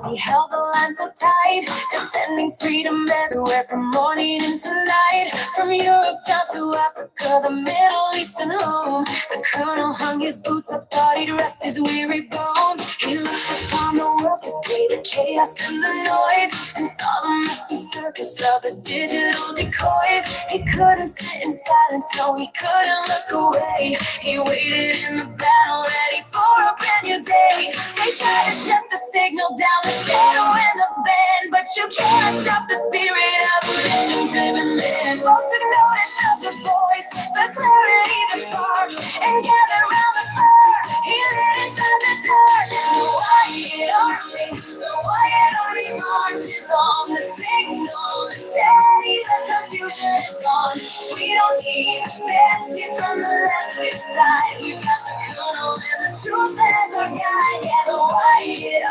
while we held the line so tight, defending freedom everywhere from morning into night. From Europe down to Africa, the Middle East and home, the colonel hung his boots up, thought he'd rest his weary bones. He looked upon the world today, the chaos and the noise, and saw the messy circus of the digital decoys. He couldn't sit in silence, no, he couldn't look away. He waited in the battle, ready for a brand new day. They tried to shut the signal down, the shadow and the band, but you can't stop the spirit of a mission-driven man. Folks took notice of the voice, the clarity, the spark, and gathered around the fire. He lit inside the dark. The Wyatt Army marches on. The signal is steady, the confusion is gone. We don't need the fancies from the leftist side. We've got the colonel and the truth as our guide. Yeah, the Wyatt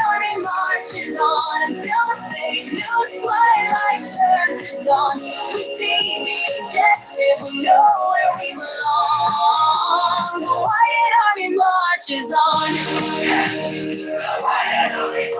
Army marches on until the fake news twilight turns to dawn. We see the objective, we know where we belong. The Wyatt Army marches on. The Wyatt Army marches on.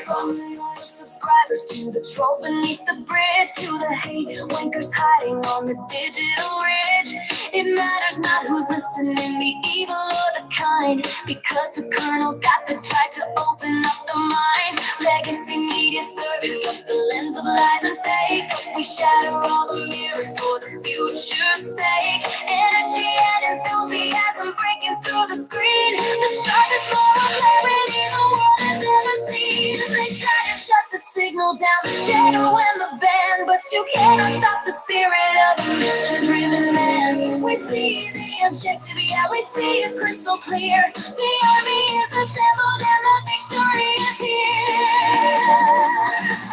From the loyal subscribers to the trolls beneath the bridge, to the hate wankers hiding on the digital ridge. It matters not who's listening, the evil or the kind, because the colonel's got the drive to open up the mind. Legacy media serving up the lens of lies and fake, but we shatter all the mirrors for the future's sake. Energy and enthusiasm breaking through the screen, the sharpest moral clarity the world has ever seen. They try to shut the signal down, the shadow and the band, but you cannot stop the spirit of a mission-driven man. We see the objective, yeah, we see it crystal clear. The army is assembled and the victory is here.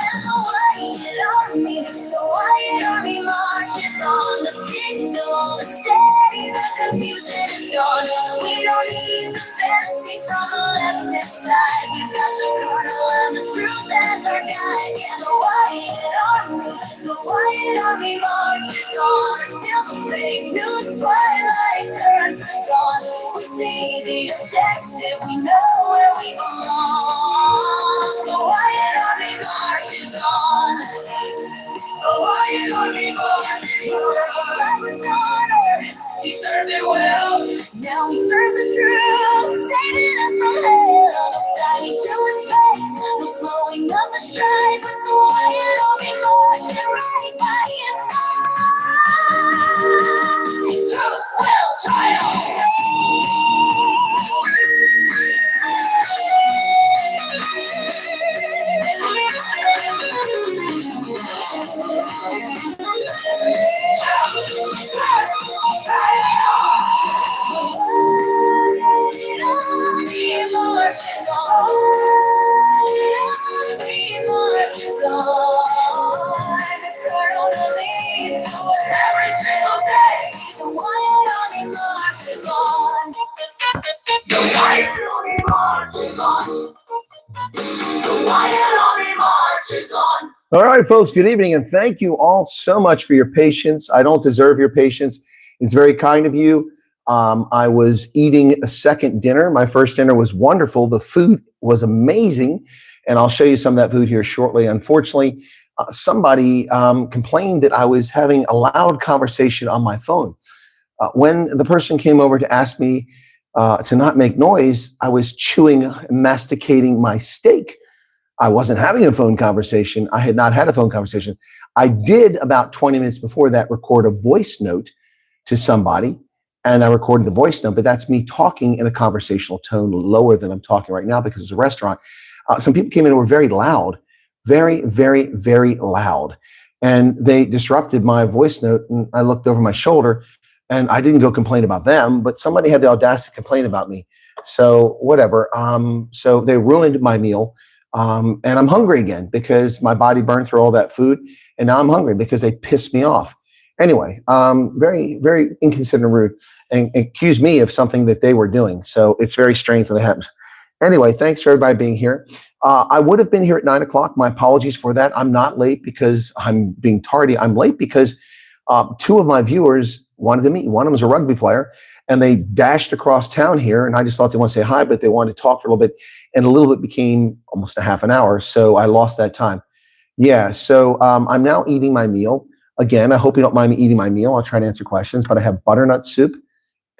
And the Wyatt Army marches on. The signal is steady, the confusion is gone. We don't need the fantasies from the leftist side. We've got the colonel and the truth as our guide. Yeah, the Wyatt Army marches on until the fake news twilight turns to dawn. We see the objective, we know where we belong. The Wyatt Army marches on. The Wyatt Army marches on. He served with honor, he served it well. Now he serves the truth, saving us from hell. No stopping to his face, no slowing of the stride, but the Wyatt Army marching right by his side. Truth will triumph. All right, folks, good evening, and thank you all so much for your patience. I don't deserve your patience. It's very kind of you. I was eating a second dinner. My first dinner was wonderful. The food was amazing, and I'll show you some of that food here shortly. Unfortunately, somebody complained that I was having a loud conversation on my phone. When the person came over to ask me to not make noise, I was chewing, masticating my steak. I wasn't having a phone conversation. I had not had a phone conversation. I did about 20 minutes before that record a voice note to somebody, and I recorded the voice note, but that's me talking in a conversational tone lower than I'm talking right now because it's a restaurant. Some people came in and were very loud, very, very, very loud, and they disrupted my voice note, and I looked over my shoulder, and I didn't go complain about them, but somebody had the audacity to complain about me. So whatever. So they ruined my meal. And I'm hungry again because my body burned through all that food, and now I'm hungry because they pissed me off. Anyway, very, very inconsiderate and rude, and accused me of something that they were doing. So it's very strange when that happens. Anyway, thanks for everybody being here. I would have been here at 9 o'clock. My apologies for that. I'm not late because I'm being tardy. I'm late because two of my viewers wanted to meet. One of them is a rugby player, and they dashed across town here, and I just thought they wanted to say hi, but they wanted to talk for a little bit, and a little bit became almost a half an hour, so I lost that time. Yeah, so I'm now eating my meal. Again, I hope you don't mind me eating my meal. I'll try to answer questions, but I have butternut soup,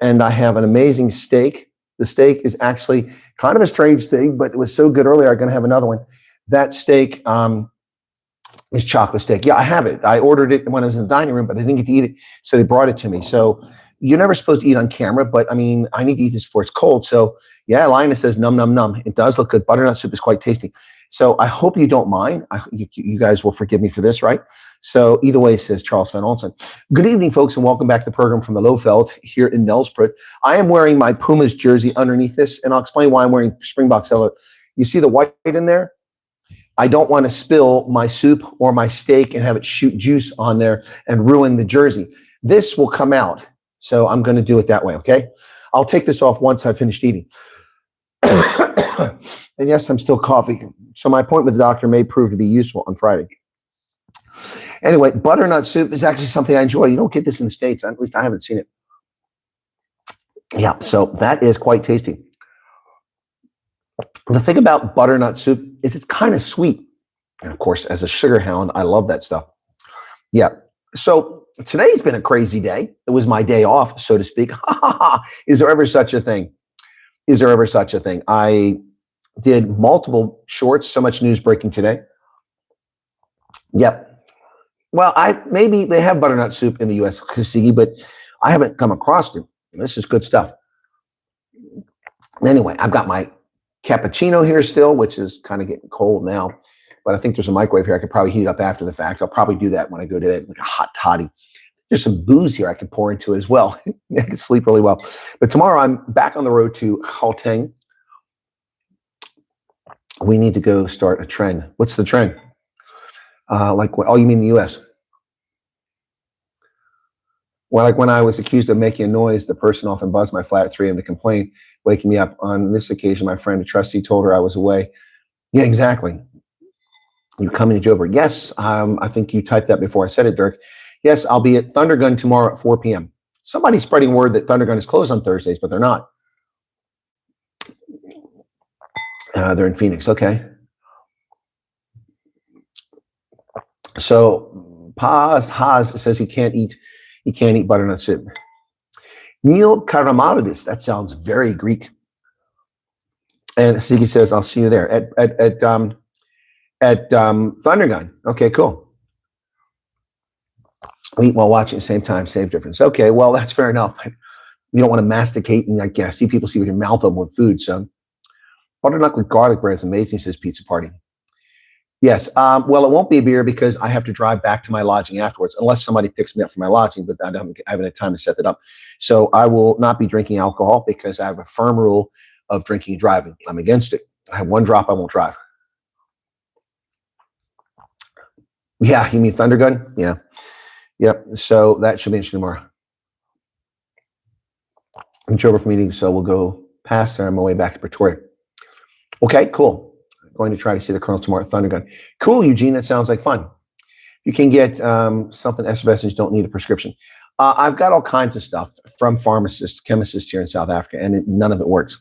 and I have an amazing steak. The steak is actually kind of a strange steak, but it was so good earlier, I'm going to have another one. That steak is chocolate steak. Yeah, I have it. I ordered it when I was in the dining room, but I didn't get to eat it, so they brought it to me. So you're never supposed to eat on camera, but I mean, I need to eat this before it's cold. So yeah, Linus says num, num, num. It does look good. Butternut soup is quite tasty. So I hope you don't mind. You guys will forgive me for this, right? So eat away, says Charles Van Olsen. Good evening, folks, and welcome back to the program from the Lowveld here in Nelspruit. I am wearing my Pumas jersey underneath this, and I'll explain why I'm wearing Springbok Cellar. You see the white in there? I don't want to spill my soup or my steak and have it shoot juice on there and ruin the jersey. This will come out, so I'm going to do it that way, okay? I'll take this off once I've finished eating. And yes, I'm still coughing, so my appointment with the doctor may prove to be useful on Friday. Anyway, butternut soup is actually something I enjoy. You don't get this in the States. At least I haven't seen it. Yeah, so that is quite tasty. The thing about butternut soup is it's kind of sweet. And of course, as a sugar hound, I love that stuff. Yeah. So today's been a crazy day. It was my day off, so to speak. Is there ever such a thing? Is there ever such a thing? I did multiple shorts. So much news breaking today. Yep. Well, maybe they have butternut soup in the U.S., but I haven't come across it. This is good stuff. Anyway, I've got my cappuccino here still, which is kind of getting cold now, but I think there's a microwave here. I could probably heat it up after the fact. I'll probably do that when I go to bed, like a hot toddy. There's some booze here I could pour into as well. I could sleep really well. But tomorrow I'm back on the road to Gauteng. We need to go start a trend. What's the trend? Like what? Oh, you mean the U.S.? Well, like when I was accused of making a noise, the person often buzzed my flat at 3 a.m. to complain, waking me up. On this occasion, my friend, a trustee, told her I was away. Yeah, exactly. You coming to Joburg? Yes, I think you typed that before I said it, Dirk. Yes, I'll be at Thundergun tomorrow at 4 p.m. Somebody's spreading word that Thundergun is closed on Thursdays, but they're not. They're in Phoenix. Okay. So Paz Haas says he can't eat butternut soup. Neil Karamalidis, that sounds very Greek. And Sigi says, I'll see you there at Thundergun. Okay, cool. Eat while watching at the same time, same difference. Okay, well, that's fair enough. You don't want to masticate, and I guess see people see with your mouth open with food. So butternut with garlic bread is amazing, says Pizza Party. Yes, well, it won't be a beer because I have to drive back to my lodging afterwards, unless somebody picks me up from my lodging, but I haven't had time to set that up. So I will not be drinking alcohol because I have a firm rule of drinking and driving. I'm against it. I have one drop, I won't drive. Yeah, you mean Thundergun? Yeah. Yep, so that should be interesting tomorrow. I'm over for meeting, so we'll go past there on my way back to Pretoria. Okay, cool. I'm going to try to see the Colonel tomorrow at Thundergun. Cool, Eugene, that sounds like fun. You can get something effervescent, you don't need a prescription. I've got all kinds of stuff from pharmacists, chemists here in South Africa, and none of it works.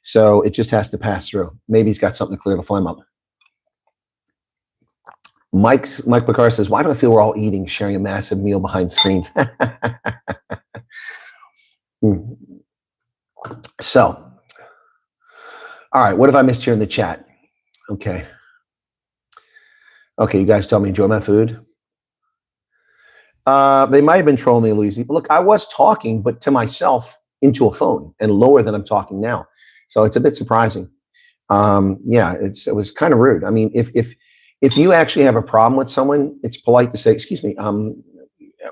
So it just has to pass through. Maybe he's got something to clear the phlegm up. Mike Picard says, why do I feel we're all eating, sharing a massive meal behind screens? So, all right, what have I missed here in the chat? Okay, you guys tell me, enjoy my food. They might have been trolling me, Louise. Look, I was talking, but to myself into a phone and lower than I'm talking now. So it's a bit surprising. Yeah, it was kind of rude. I mean, if you actually have a problem with someone, it's polite to say, excuse me,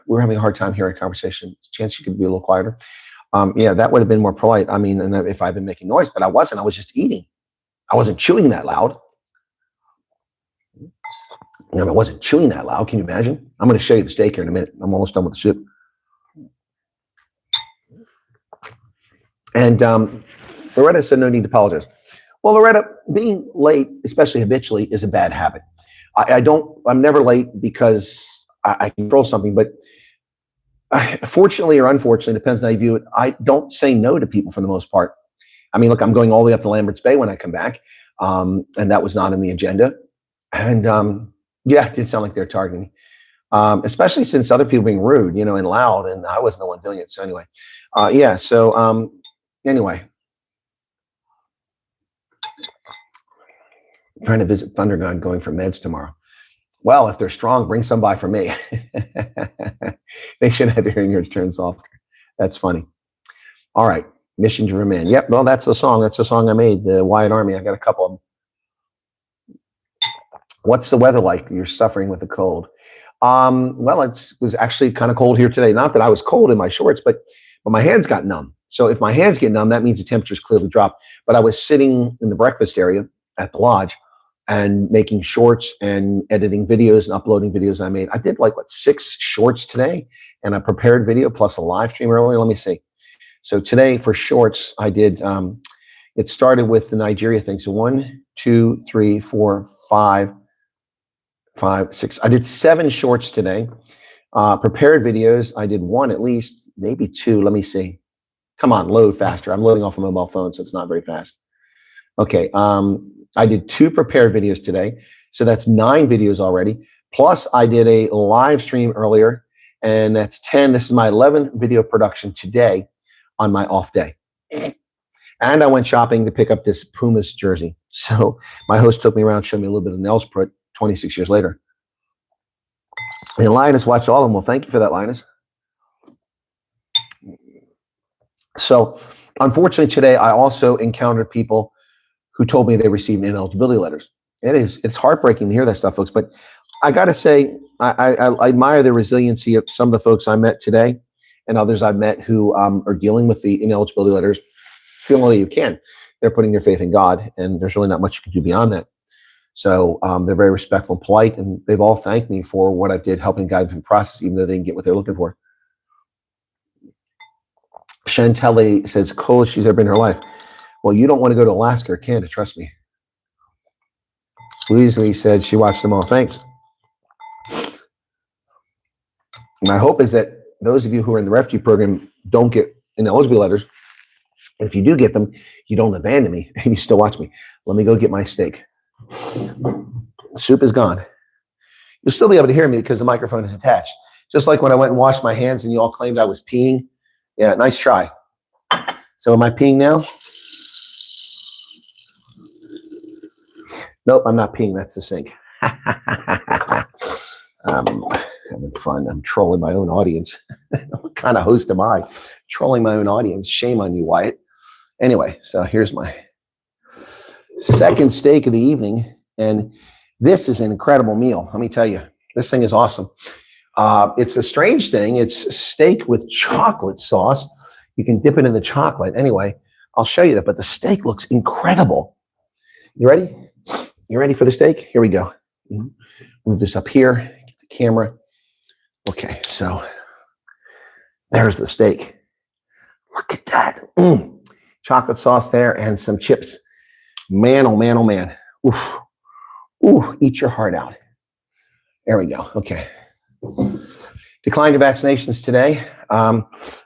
we're having a hard time hearing a conversation. Chance you could be a little quieter. Yeah, that would have been more polite. I mean, and if I've been making noise, but I wasn't. I was just eating. I wasn't chewing that loud. I wasn't chewing that loud. Can you imagine? I'm going to show you the steak here in a minute. I'm almost done with the soup. And Loretta said, no need to apologize. Well, Loretta, being late, especially habitually, is a bad habit. I'm never late because I control something, but fortunately or unfortunately, depends on how you view it, I don't say no to people for the most part. I mean, look, I'm going all the way up to Lambert's Bay when I come back, and that was not in the agenda. And yeah, it did sound like they're targeting me, especially since other people being rude, you know, and loud, and I wasn't the one doing it. So anyway, yeah. So anyway, I'm trying to visit Thundergun, going for meds tomorrow. Well, if they're strong, bring some by for me. They should have hearing your turn softer. That's funny. All right. Mission to Remain. Yep. Well, that's the song. That's the song I made, the Wyatt Army. I got a couple of them. What's the weather like? You're suffering with a cold. Well, it was actually kind of cold here today. Not that I was cold in my shorts, but my hands got numb. So if my hands get numb, that means the temperature's clearly dropped. But I was sitting in the breakfast area at the lodge and making shorts and editing videos and uploading videos I made. I did like, 6 shorts today and a prepared video plus a live stream earlier. Let me see. So today for shorts, I did, it started with the Nigeria thing. So 1, 2, 3, 4, 5, 6. I did 7 shorts today. Prepared videos, I did 1 at least, maybe 2. Let me see. Come on, load faster. I'm loading off a mobile phone, so it's not very fast. Okay. I did 2 prepared videos today. So that's 9 videos already. Plus I did a live stream earlier, and that's 10. This is my 11th video production today on my off day. And I went shopping to pick up this Pumas jersey. So my host took me around, showed me a little bit of Nelspruit 26 years later. And Linus watched all of them. Well, thank you for that, Linus. So unfortunately today, I also encountered people who told me they received ineligibility letters. It's heartbreaking to hear that stuff, folks. But I got to say, I admire the resiliency of some of the folks I met today and others I've met who are dealing with the ineligibility letters. Feel all you can. They're putting their faith in God, and there's really not much you can do beyond that. So they're very respectful and polite, and they've all thanked me for what I did, helping guide them through the process, even though they didn't get what they're looking for. Chantelli says, coolest she's ever been in her life. Well, you don't want to go to Alaska or Canada, trust me. Weasley said she watched them all. Thanks. My hope is that those of you who are in the refugee program don't get ineligibility letters. And if you do get them, you don't abandon me and you still watch me. Let me go get my steak. Soup is gone. You'll still be able to hear me because the microphone is attached. Just like when I went and washed my hands and you all claimed I was peeing. Yeah, nice try. So am I peeing now? Nope, I'm not peeing. That's the sink. Having fun. I'm trolling my own audience. What kind of host am I? Trolling my own audience. Shame on you, Wyatt. Anyway, so here's my second steak of the evening. And this is an incredible meal. Let me tell you, this thing is awesome. It's a strange thing. It's steak with chocolate sauce. You can dip it in the chocolate. Anyway, I'll show you that. But the steak looks incredible. You ready? You ready for the steak? Here we go. Move this up here. Get the camera. Okay, so there's the steak. Look at that. Chocolate sauce there and some chips. Man, oh man, oh man. Oof. Ooh, eat your heart out. There we go. Okay. Decline to vaccinations today.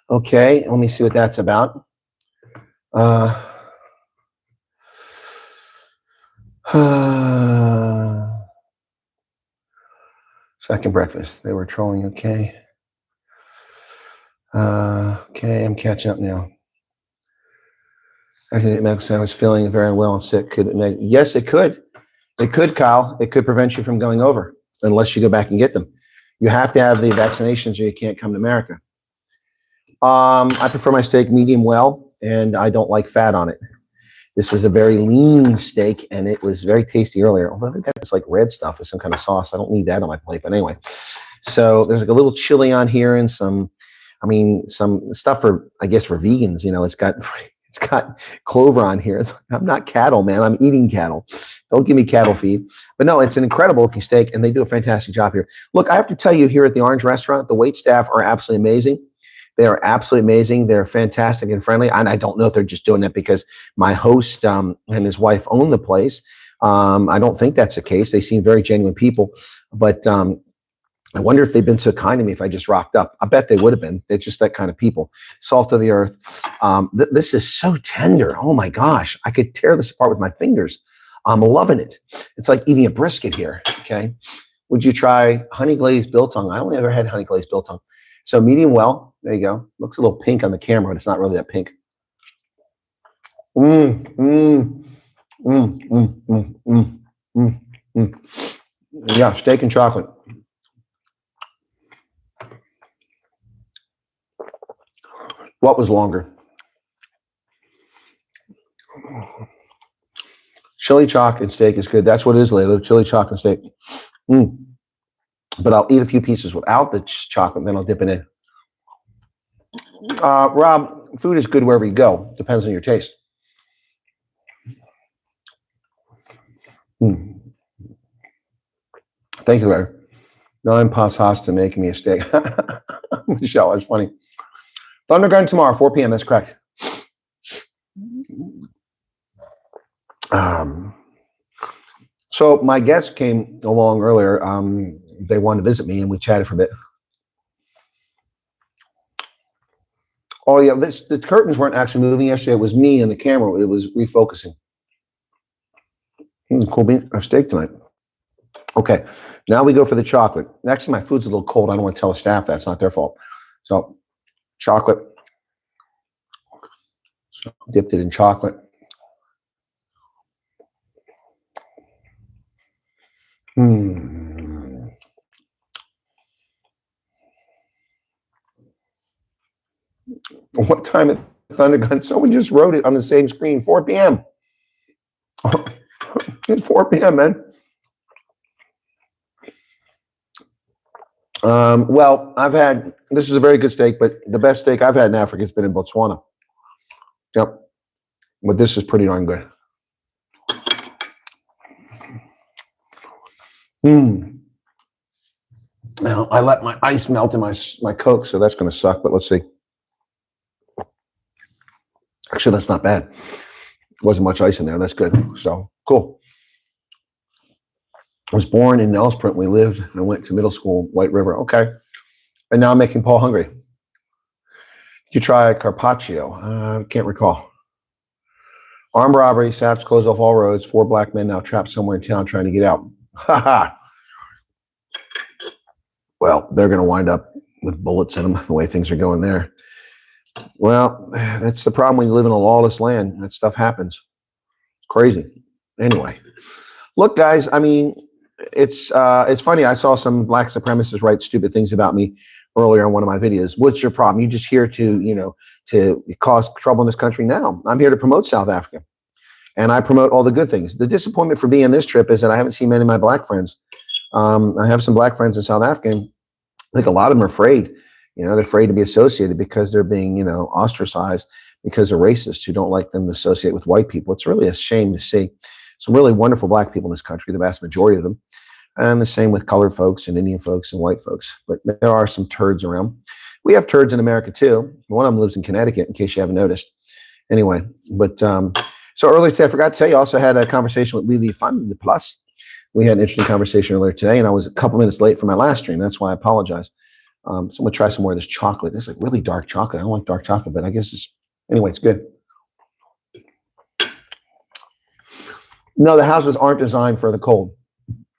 Okay, let me see what that's about. Second breakfast. They were trolling. Okay. Okay, I'm catching up now. Actually, I was feeling very unwell and sick. Yes, it could. It could, Kyle. It could prevent you from going over unless you go back and get them. You have to have the vaccinations or you can't come to America. I prefer my steak medium well, and I don't like fat on it. This is a very lean steak, and it was very tasty earlier. Although I've got this like red stuff with some kind of sauce. I don't need that on my plate, but anyway. So there's like a little chili on here and some stuff for, I guess, for vegans. You know, it's got clover on here. I'm not cattle, man. I'm eating cattle. Don't give me cattle feed. But no, it's an incredible looking steak, and they do a fantastic job here. Look, I have to tell you, here at the Orange Restaurant, the wait staff are absolutely amazing. They are absolutely amazing. They're fantastic and friendly. And I don't know if they're just doing that because my host and his wife own the place. I don't think that's the case. They seem very genuine people. But I wonder if they've been so kind to me if I just rocked up. I bet they would have been. They're just that kind of people. Salt of the earth. This is so tender. Oh my gosh. I could tear this apart with my fingers. I'm loving it. It's like eating a brisket here. Okay. Would you try honey glazed biltong? I only ever had honey glazed biltong. So medium well. There you go. Looks a little pink on the camera, but it's not really that pink. Yeah, steak and chocolate. What was longer? Chili chocolate and steak is good. That's what it is, Layla. Chili chocolate and steak. But I'll eat a few pieces without the chocolate, then I'll dip it in. Rob, food is good wherever you go. Depends on your taste. Thank you, Larry. Non pas hasta making me a steak. Michelle, that's funny. Thundergun tomorrow, 4 p.m. That's correct. So my guest came along earlier. They wanted to visit me, and we chatted for a bit. Oh yeah, the curtains weren't actually moving yesterday. It was me and the camera. It was refocusing. Cool bean or steak tonight. Okay, now we go for the chocolate. Actually, my food's a little cold. I don't want to tell the staff that. It's not their fault. So, chocolate. So, dipped it in chocolate. What time at Thundergun? Someone just wrote it on the same screen. 4 p.m. It's 4 p.m., man. Well, this is a very good steak, but the best steak I've had in Africa has been in Botswana. Yep. But this is pretty darn good. Now, I let my ice melt in my Coke, so that's going to suck, but let's see. Actually, that's not bad. Wasn't much ice in there. That's good. So, cool. I was born in Nelspruit. We lived and I went to middle school, White River. Okay. And now I'm making Paul hungry. You try carpaccio. I can't recall. Armed robbery, SAPs closed off all roads. 4 black men now trapped somewhere in town trying to get out. Ha ha. Well, they're going to wind up with bullets in them the way things are going there. Well, that's the problem when you live in a lawless land. That stuff happens. It's crazy. Anyway, look, guys, I mean, it's funny. I saw some black supremacists write stupid things about me earlier on one of my videos. What's your problem? You're just here to cause trouble in this country. Now I'm here to promote South Africa, and I promote all the good things. The disappointment for me on this trip is that I haven't seen many of my black friends. I have some black friends in South Africa. And I think a lot of them are afraid. They're afraid to be associated because they're being, ostracized because they're racists who don't like them to associate with white people. It's really a shame to see some really wonderful black people in this country, the vast majority of them. And the same with colored folks and Indian folks and white folks. But there are some turds around. We have turds in America too. One of them lives in Connecticut, in case you haven't noticed. Anyway, but so earlier today, I forgot to tell you, I also had a conversation with Lily Fun Plus. We had an interesting conversation earlier today, and I was a couple minutes late for my last stream. That's why I apologize. So I'm going to try some more of this chocolate. This is like really dark chocolate. I don't like dark chocolate, but I guess anyway, it's good. No, the houses aren't designed for the cold.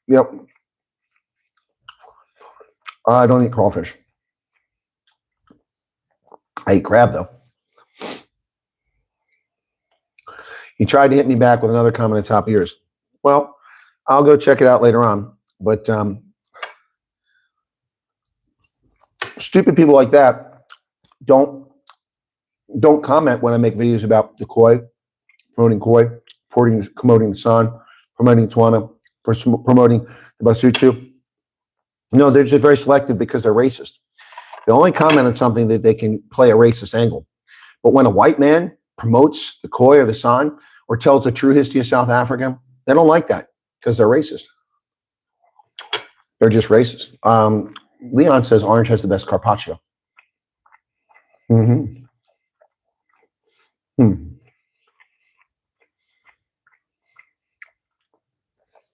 Yep. I don't eat crawfish. I eat crab, though. You tried to hit me back with another comment on top of yours. Well, I'll go check it out later on. But stupid people like that don't comment when I make videos about the Khoi, promoting the San, promoting Tswana, promoting the Basotho. No, they're just very selective because they're racist. They only comment on something that they can play a racist angle. But when a white man promotes the Khoi or the San or tells the true history of South Africa, they don't like that because they're racist. They're just racist. Leon says Orange has the best carpaccio.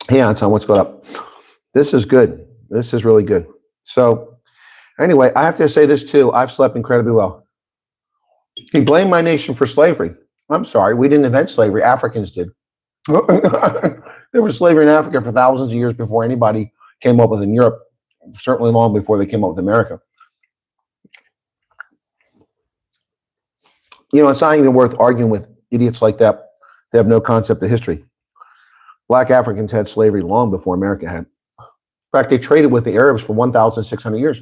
Hey, Anton, what's going up? This is good. This is really good. So anyway, I have to say this too. I've slept incredibly well. He blamed my nation for slavery. I'm sorry, we didn't invent slavery. Africans did. There was slavery in Africa for thousands of years before anybody came up with it in Europe. Certainly long before they came up with America. You know, it's not even worth arguing with idiots like that. They have no concept of history. Black Africans had slavery long before America had. In fact, they traded with the Arabs for 1,600 years.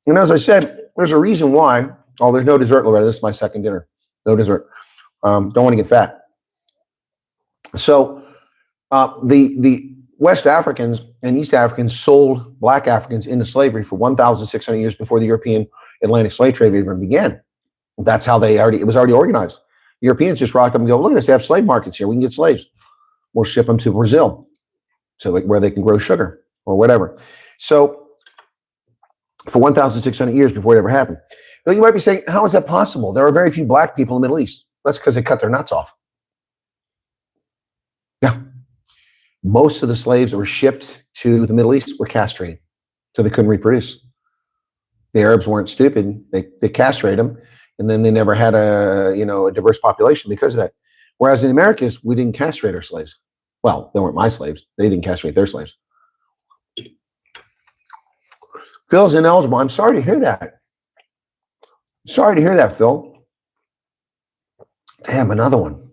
And as I said, there's a reason why. Oh, there's no dessert, Loretta. This is my second dinner. No dessert. Don't want to get fat. So the West Africans and East Africans sold Black Africans into slavery for 1,600 years before the European Atlantic slave trade even began. That's how it was already organized. Europeans just rocked up and go, look at this, they have slave markets here. We can get slaves. We'll ship them to Brazil, where they can grow sugar or whatever. So for 1,600 years before it ever happened. Now you might be saying, how is that possible? There are very few Black people in the Middle East. That's because they cut their nuts off. Yeah. Most of the slaves that were shipped to the Middle East were castrated, so they couldn't reproduce. The Arabs weren't stupid. They castrated them, and then they never had a diverse population because of that. Whereas in the Americas, we didn't castrate our slaves. Well, they weren't my slaves. They didn't castrate their slaves. Phil's ineligible. I'm sorry to hear that. Sorry to hear that, Phil. Damn, another one.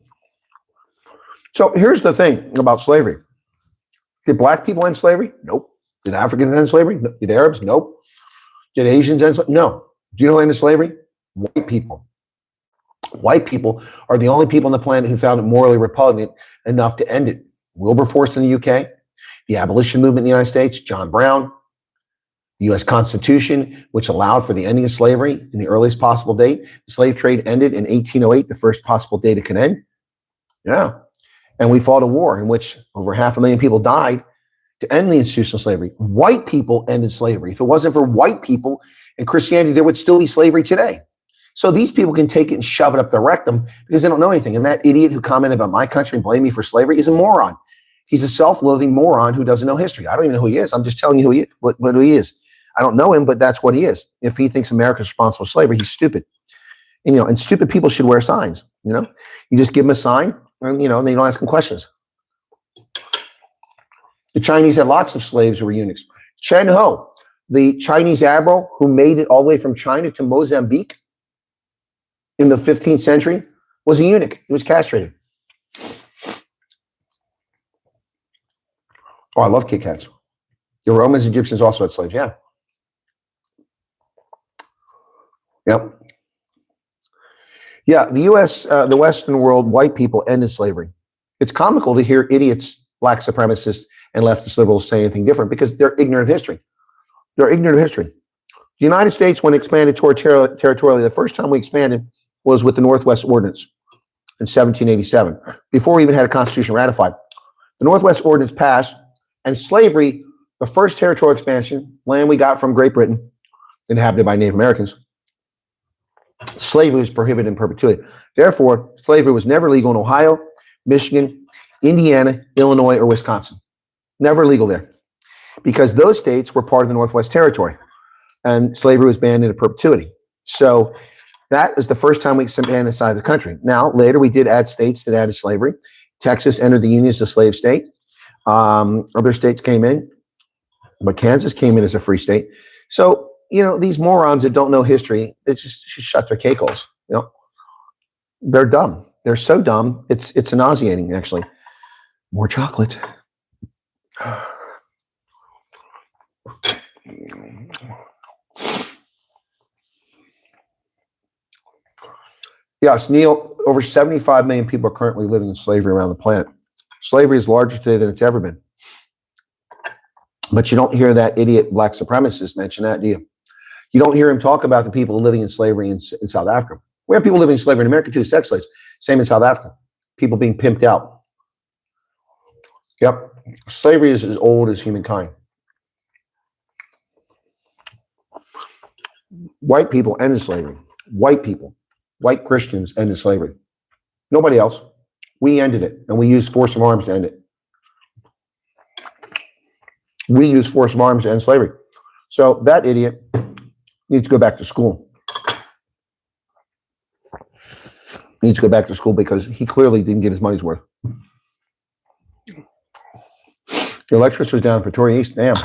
So here's the thing about slavery. Did Black people end slavery? Nope. Did Africans end slavery? No. Did Arabs? Nope. Did Asians end slavery? No. Do you know who ended slavery? White people. White people are the only people on the planet who found it morally repugnant enough to end it. Wilberforce in the UK, the abolition movement in the United States, John Brown, the U.S. Constitution, which allowed for the ending of slavery in the earliest possible date. The slave trade ended in 1808, the first possible date it could end. Yeah. And we fought a war in which over 500,000 people died to end the institutional slavery. White people ended slavery. If it wasn't for white people and Christianity, there would still be slavery today. So these people can take it and shove it up their rectum because they don't know anything. And that idiot who commented about my country and blamed me for slavery is a moron. He's a self-loathing moron who doesn't know history. I don't even know who he is. I'm just telling you who he is. I don't know him, but that's what he is. If he thinks America's responsible for slavery, he's stupid. And stupid people should wear signs. You just give them a sign, and they don't ask them questions. The Chinese had lots of slaves who were eunuchs. Chen Ho, the Chinese admiral who made it all the way from China to Mozambique in the 15th century, was a eunuch. He was castrated. Oh, I love Kit Kats. The Romans and Egyptians also had slaves, yeah. Yep. Yeah, the U.S., the Western world, white people ended slavery. It's comical to hear idiots, Black supremacists, and leftist liberals say anything different because they're ignorant of history. They're ignorant of history. The United States, when it expanded territorially, the first time we expanded was with the Northwest Ordinance in 1787, before we even had a constitution ratified. The Northwest Ordinance passed, and slavery, the first territorial expansion, land we got from Great Britain, inhabited by Native Americans, slavery was prohibited in perpetuity. Therefore, slavery was never legal in Ohio, Michigan, Indiana, Illinois, or Wisconsin. Never legal there, because those states were part of the Northwest Territory, and slavery was banned in perpetuity. So that is the first time we expanded the side of the country. Now, later we did add states that added slavery. Texas entered the Union as a slave state. Other states came in, but Kansas came in as a free state. So, these morons that don't know history, they just shut their cake holes. They're dumb. They're so dumb. It's nauseating, actually. More chocolate. Yes, Neil, over 75 million people are currently living in slavery around the planet. Slavery is larger today than it's ever been. But you don't hear that idiot Black supremacist mention that, do you? You don't hear him talk about the people living in slavery in South Africa. We have people living in slavery in America too, sex slaves. Same in South Africa. People being pimped out. Yep. Slavery is as old as humankind. White people ended slavery. White people. White Christians ended slavery. Nobody else. We ended it, and we used force of arms to end it. We used force of arms to end slavery. So that idiot needs to go back to school. Needs to go back to school because he clearly didn't get his money's worth. The electricity was down in Pretoria East. Damn.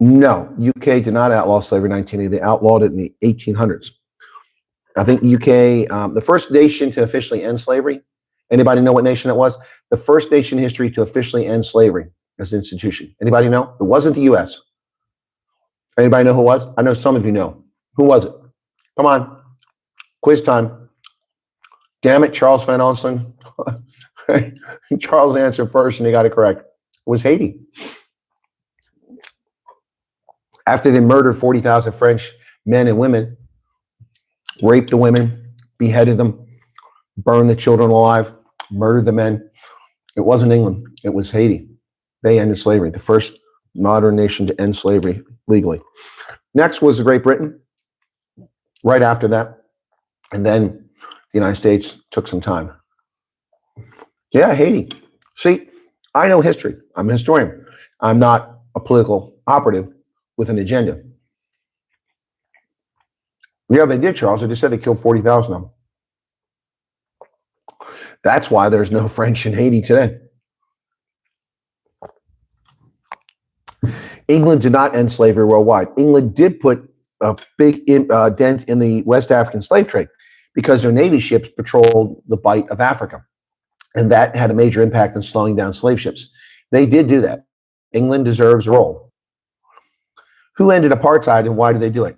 No, UK did not outlaw slavery in 1980. They outlawed it in the 1800s. I think UK, the first nation to officially end slavery. Anybody know what nation it was? The first nation in history to officially end slavery as an institution. Anybody know? It wasn't the US. Anybody know who it was? I know some of you know. Who was it? Come on. Quiz time. Damn it, Charles Van Onselen. Charles answered first and he got it correct. It was Haiti. After they murdered 40,000 French men and women, raped the women, beheaded them, burned the children alive, murdered the men. It wasn't England. It was Haiti. They ended slavery, the first modern nation to end slavery legally. Next was Great Britain, right after that. And then the United States took some time. Yeah, Haiti. See, I know history. I'm a historian. I'm not a political operative with an agenda. Yeah, they did, Charles. They just said they killed 40,000 of them. That's why there's no French in Haiti today. England did not end slavery worldwide. England did put a big dent in the West African slave trade because their Navy ships patrolled the Bight of Africa. And that had a major impact on slowing down slave ships. They did do that. England deserves a role. Who ended apartheid and why did they do it?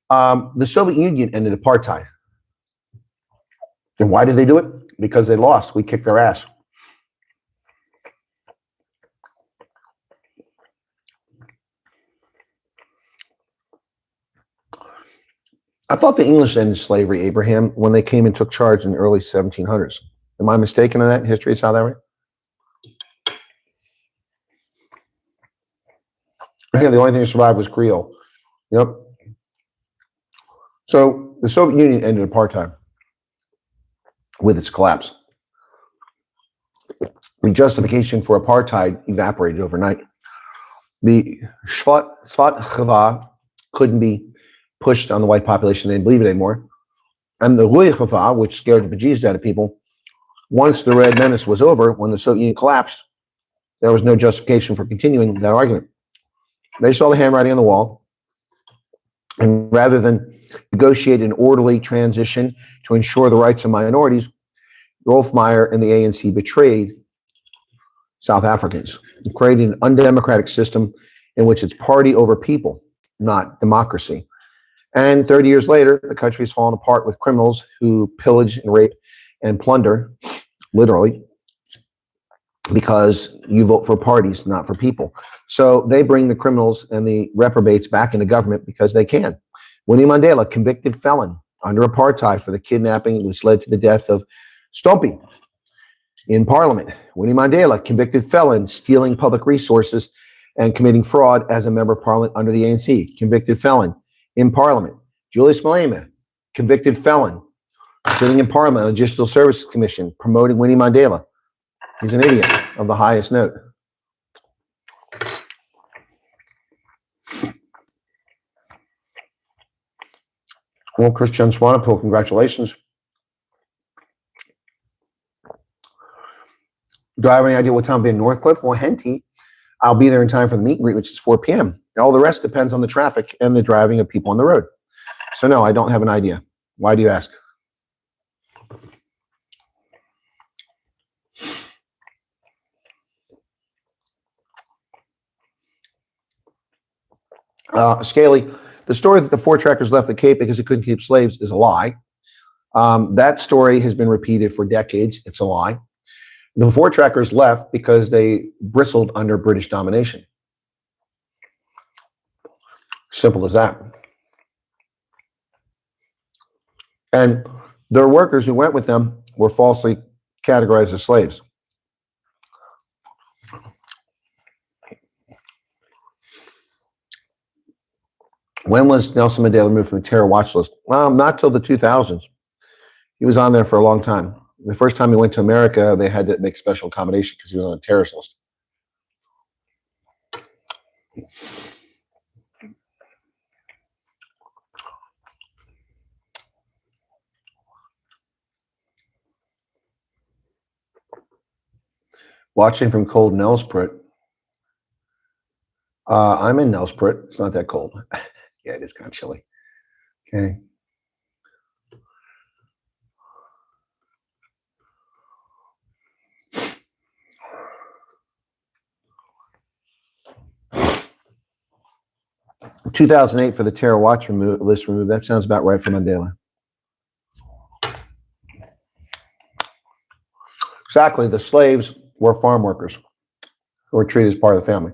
The Soviet Union ended apartheid. And why did they do it? Because they lost. We kicked their ass. I thought the English ended slavery, Abraham, when they came and took charge in the early 1700s. Am I mistaken in that? History is how that right? Yeah, the only thing that survived was Creole. Yep. So the Soviet Union ended apartheid with its collapse. The justification for apartheid evaporated overnight. The Swat couldn't be pushed on the white population. They didn't believe it anymore. And the Rui, which scared the bejesus out of people, once the Red Menace was over, when the Soviet Union collapsed, there was no justification for continuing that argument. They saw the handwriting on the wall, and rather than negotiate an orderly transition to ensure the rights of minorities, Rolf Meyer and the ANC betrayed South Africans and created an undemocratic system in which it's party over people, not democracy. And 30 years later, the country has fallen apart with criminals who pillage and rape and plunder, literally, because you vote for parties, not for people. So they bring the criminals and the reprobates back into government because they can. Winnie Mandela, convicted felon under apartheid for the kidnapping which led to the death of Stompie in Parliament. Winnie Mandela, convicted felon stealing public resources and committing fraud as a member of Parliament under the ANC. Convicted felon in Parliament. Julius Malema, convicted felon sitting in Parliament on the Judicial Services Commission promoting Winnie Mandela. He's an idiot of the highest note. Well, Christian Swanepoel, congratulations. Do I have any idea what time I'll be in Northcliffe? Well, Henty, I'll be there in time for the meet and greet, which is 4 p.m. All the rest depends on the traffic and the driving of people on the road. So no, I don't have an idea. Why do you ask? Scaly, the story that the four trackers left the Cape because they couldn't keep slaves is a lie. That story has been repeated for decades. It's a lie. The four trackers left because they bristled under British domination. Simple as that. And their workers who went with them were falsely categorized as slaves. When was Nelson Mandela removed from the terror watch list? Not till the 2000s. He was on there for a long time. The first time he went to America, they had to make special accommodation because he was on a terrorist list. Watching from cold Nelspruit. I'm in Nelspruit. It's not that cold. Yeah, it is kind of chilly. Okay. In 2008 for the terror watch list removed. That sounds about right for Mandela. Exactly. The slaves were farm workers who were treated as part of the family.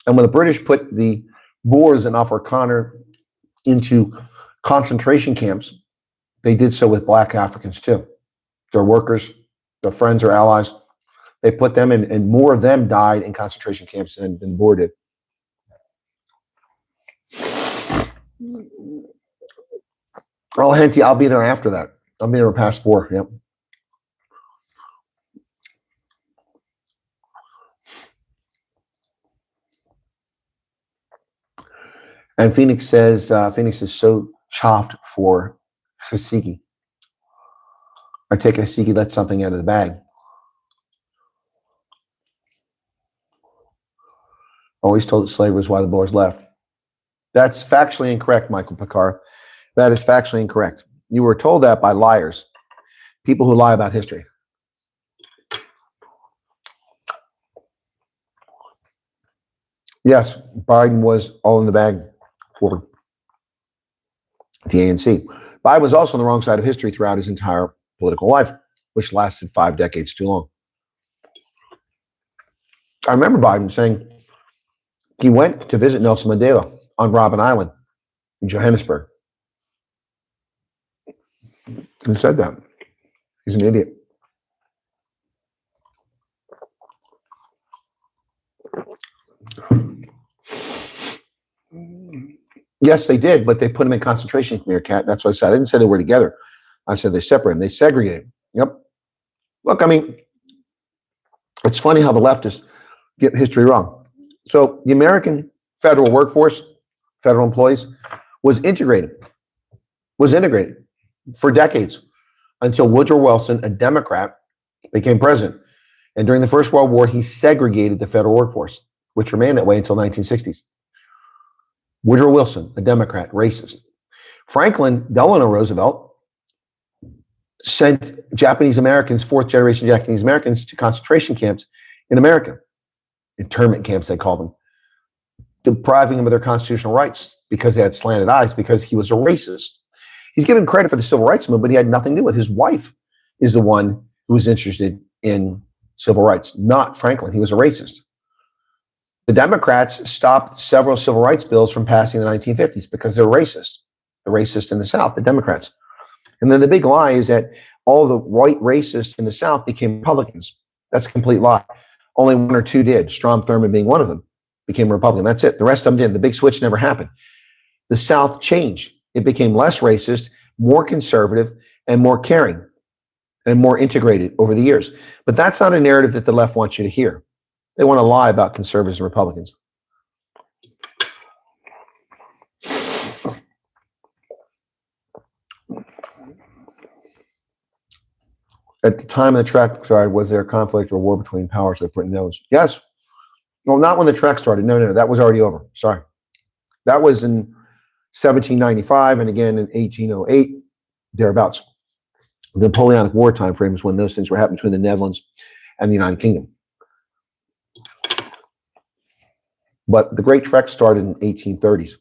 And when the British put the Boers in Afrikaner into concentration camps, they did so with black Africans too. Their workers, their friends or allies. They put them in, and more of them died in concentration camps than the Boer did. Oh, Henty, I'll be there after that. I'll be there past 4. Yep. And Phoenix says, Phoenix is so chuffed for Hasigi. Or take a Hasigi, let something out of the bag. Always told that slavery was why the Boers left. That's factually incorrect, Michael Picard. That is factually incorrect. You were told that by liars, people who lie about history. Yes, Biden was all in the bag for the ANC. Biden was also on the wrong side of history throughout his entire political life, which lasted 5 decades too long. I remember Biden saying he went to visit Nelson Mandela on Robben Island in Johannesburg. He said that. He's an idiot. Yes, they did, but they put him in concentration camp, Cat. That's what I said. I didn't say they were together. I said they separated him. They segregated him. Yep. Look, I mean, it's funny how the leftists get history wrong. So the American federal workforce, federal employees, was integrated for decades until Woodrow Wilson, a Democrat, became president. And during the First World War, he segregated the federal workforce, which remained that way until 1960s. Woodrow Wilson, a Democrat, racist. Franklin Delano Roosevelt sent Japanese Americans, 4th generation Japanese Americans, to concentration camps in America. Internment camps, they call them. Depriving them of their constitutional rights because they had slanted eyes, because he was a racist. He's given credit for the civil rights movement, but he had nothing to do with it. His wife is the one who was interested in civil rights, not Franklin. He was a racist. The Democrats stopped several civil rights bills from passing in the 1950s because they're racist. They're racist in the South, the Democrats. And then the big lie is that all the white racists in the South became Republicans. That's a complete lie. Only 1 or 2 did, Strom Thurmond being one of them, became a Republican. That's it. The rest of them didn't. The big switch never happened. The South changed. It became less racist, more conservative, and more caring, and more integrated over the years. But that's not a narrative that the left wants you to hear. They want to lie about conservatives and Republicans. At the time the track started, was there a conflict or war between powers that put in those? Yes. Well, not when the track started. No. That was already over. Sorry. That was in 1795 and again in 1808, thereabouts. The Napoleonic War time frame is when those things were happening between the Netherlands and the United Kingdom. But the Great Trek started in the 1830s.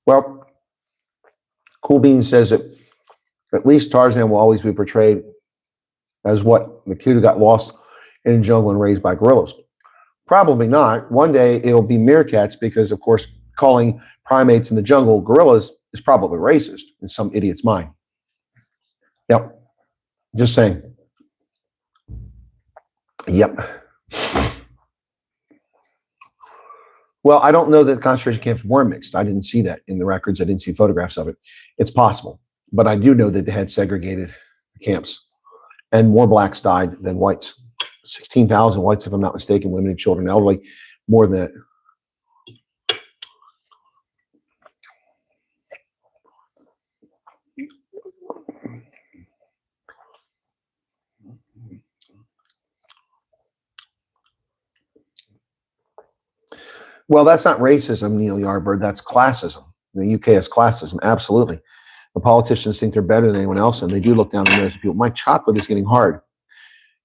Well, Cool Beans says that at least Tarzan will always be portrayed as what the kid who got lost in the jungle and raised by gorillas. Probably not. One day it'll be meerkats because, of course, calling primates in the jungle gorillas is probably racist in some idiot's mind. Yep. Just saying. Yep. Well, I don't know that concentration camps were mixed. I didn't see that in the records. I didn't see photographs of it. It's possible. But I do know that they had segregated camps, and more blacks died than whites. 16,000 whites, if I'm not mistaken, women and children, elderly, more than that. Well, that's not racism, Neil Yarbird. That's classism. The UK has classism, absolutely. The politicians think they're better than anyone else, and they do look down the nose at people. My chocolate is getting hard.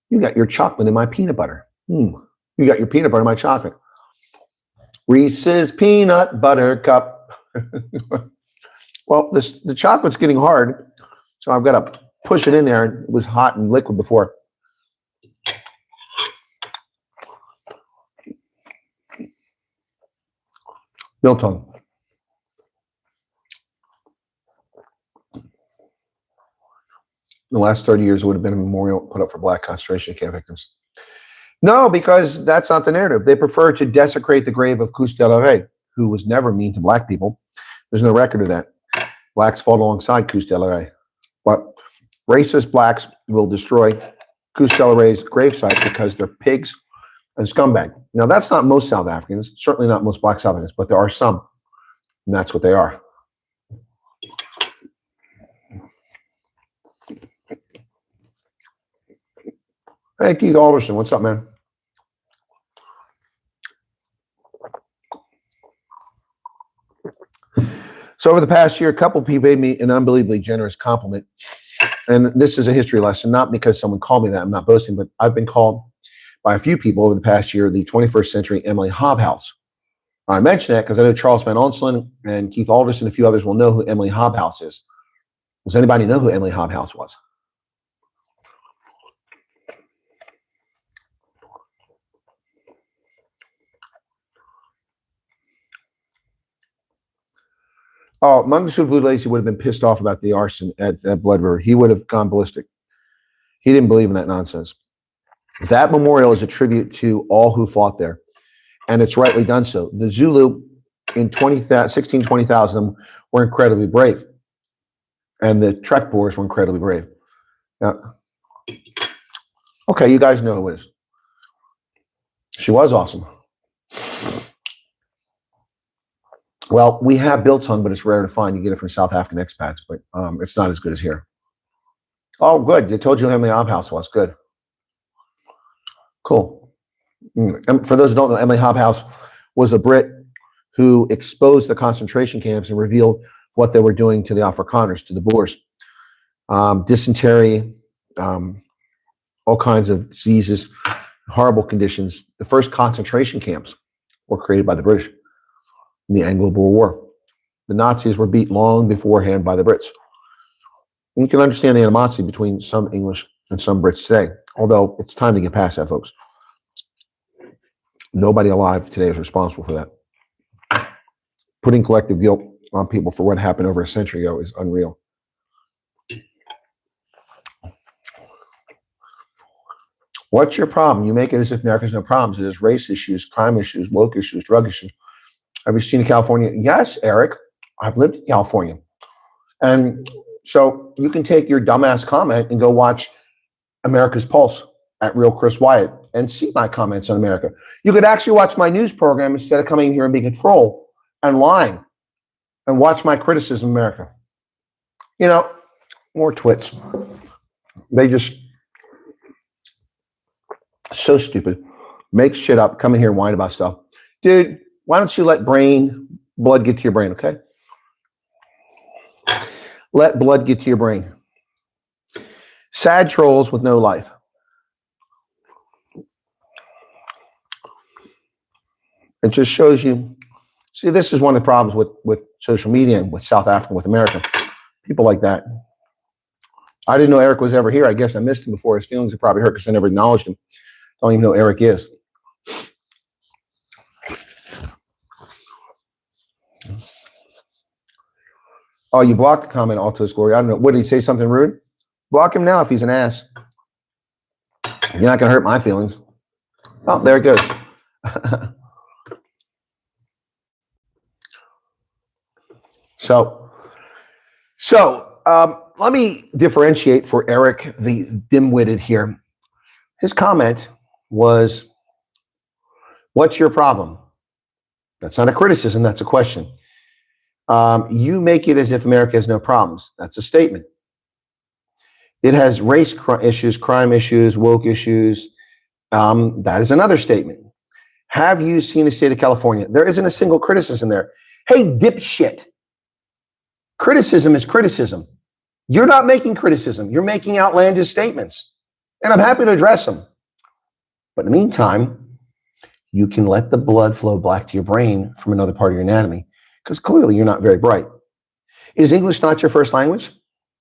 You got your chocolate in my peanut butter. You got your peanut butter in my chocolate. Reese's peanut butter cup. Well, the chocolate's getting hard, so I've got to push it in there. It was hot and liquid before. Biltong. The last 30 years would have been a memorial put up for black concentration camp victims. No, because that's not the narrative. They prefer to desecrate the grave of Cousteau, who was never mean to black people. There's no record of that. Blacks fought alongside Cousteau. But racist blacks will destroy Cousteau's gravesite because they're pigs and scumbag. Now, that's not most South Africans, certainly not most black South Africans, but there are some, and that's what they are. Hey, Keith Alderson, what's up, man? So over the past year, a couple people made me an unbelievably generous compliment. And this is a history lesson, not because someone called me that. I'm not boasting, but I've been called by a few people over the past year the 21st century Emily Hobhouse. I mention that because I know Charles Van Onselen and Keith Alderson, a few others will know who Emily Hobhouse is. Does anybody know who Emily Hobhouse was? Oh, Mangasud Blue Lacy would have been pissed off about the arson at Blood River. He would have gone ballistic. He didn't believe in that nonsense. That memorial is a tribute to all who fought there, and it's rightly done so. The Zulu in 20,000 were incredibly brave, and the Trek Boers were incredibly brave. Now, okay, you guys know who it is. She was awesome. Well, we have biltong, but it's rare to find. You get it from South African expats, but it's not as good as here. Oh, good. They told you who Emily Hobhouse was. Good. Cool. And for those who don't know, Emily Hobhouse was a Brit who exposed the concentration camps and revealed what they were doing to the Afrikaners, to the Boers. Dysentery, all kinds of diseases, horrible conditions. The first concentration camps were created by the British in the Anglo-Boer War. The Nazis were beat long beforehand by the Brits. And you can understand the animosity between some English and some Brits today, although it's time to get past that, folks. Nobody alive today is responsible for that. Putting collective guilt on people for what happened over a century ago is unreal. What's your problem? You make it as if America's no problems. There's race issues, crime issues, woke issues, drug issues. Have you seen California? Yes, Eric. I've lived in California. And so you can take your dumbass comment and go watch America's Pulse at Real Chris Wyatt and see my comments on America. You could actually watch my news program instead of coming here and being a troll and lying, and watch my criticism of America. You know, more twits. They just so stupid. Make shit up, come in here and whine about stuff. Dude, why don't you let blood get to your brain, okay? Let blood get to your brain. Sad trolls with no life. It just shows you. See, this is one of the problems with social media and with South Africa, with America. People like that. I didn't know Eric was ever here. I guess I missed him before. His feelings are probably hurt because I never acknowledged him. I don't even know who Eric is. Oh, you blocked the comment, all to his glory. I don't know. What, did he say something rude? Block him now if he's an ass. You're not going to hurt my feelings. Oh, there it goes. So let me differentiate for Eric, the dim-witted here. His comment was, what's your problem? That's not a criticism, that's a question. You make it as if America has no problems. That's a statement. It has race issues, crime issues, woke issues. That is another statement. Have you seen the state of California? There isn't a single criticism there. Hey, dipshit. Criticism is criticism. You're not making criticism. You're making outlandish statements. And I'm happy to address them. But in the meantime, you can let the blood flow back to your brain from another part of your anatomy, because clearly you're not very bright. Is English not your first language?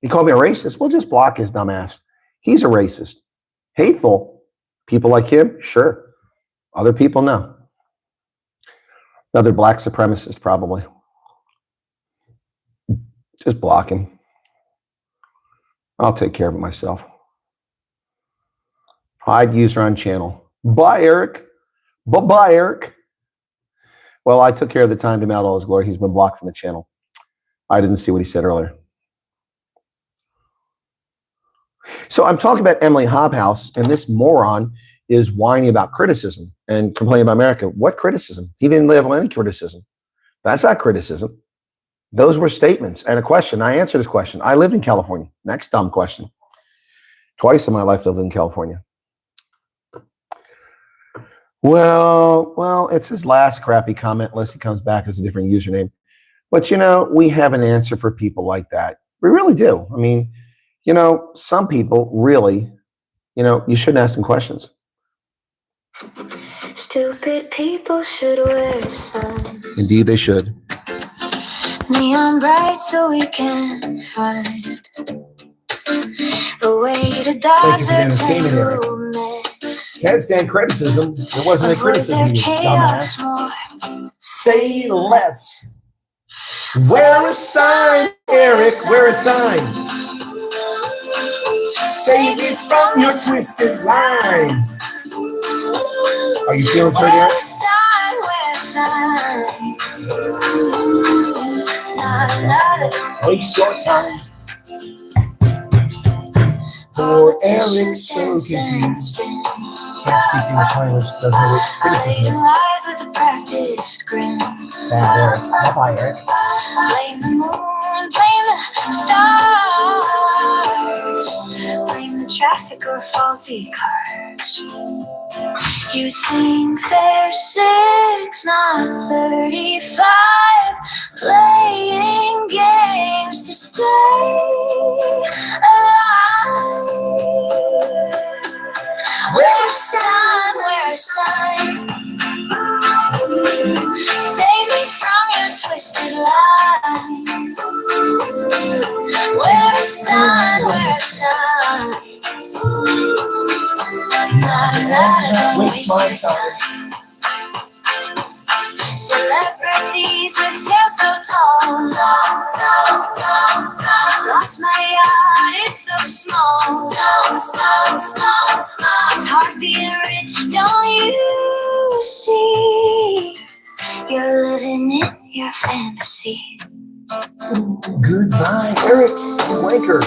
You call me a racist? Well, just block his dumb ass. He's a racist. Hateful. People like him? Sure. Other people? No. Another black supremacist, probably. Just block him. I'll take care of it myself. Hide user on channel. Bye, Eric. Bye-bye, Eric. Well, I took care of the time to him out all his glory. He's been blocked from the channel. I didn't see what he said earlier. So I'm talking about Emily Hobhouse, and this moron is whining about criticism and complaining about America. What criticism? He didn't level any criticism. That's not criticism. Those were statements and a question. I answered this question. I lived in California. Next dumb question. Twice in my life I lived in California. Well, it's his last crappy comment, unless he comes back as a different username. But, we have an answer for people like that. We really do. I mean, some people really, you shouldn't ask them questions. Stupid people should wear a sign. Indeed, they should. Neon bright so we can find a way to dodge their tanglements. Can't stand criticism. There wasn't a criticism, you dumbass. Say less. Wear a sign, Eric. Wear a sign. Save it from your twisted line. Are you feeling pretty, Eric? Wear a sign. Waste your time. Poor Eric, so confused. Can't speak English language, doesn't know what criticism is. Lies with a practiced grin. Sad Eric. Bye-bye, Eric. Blame the moon, blame the stars, blame the traffic or faulty cars. You think they're 6, not 35, playing games to stay alive. Wear a sign, wear a sign. Save me from your twisted line. Wear a sign, wear a sign. Don't waste my time. Celebrities with tails so tall. Lost my yard, it's so small. It's hard being rich, don't you see? You're living in your fantasy. Goodbye, Eric. Wanker.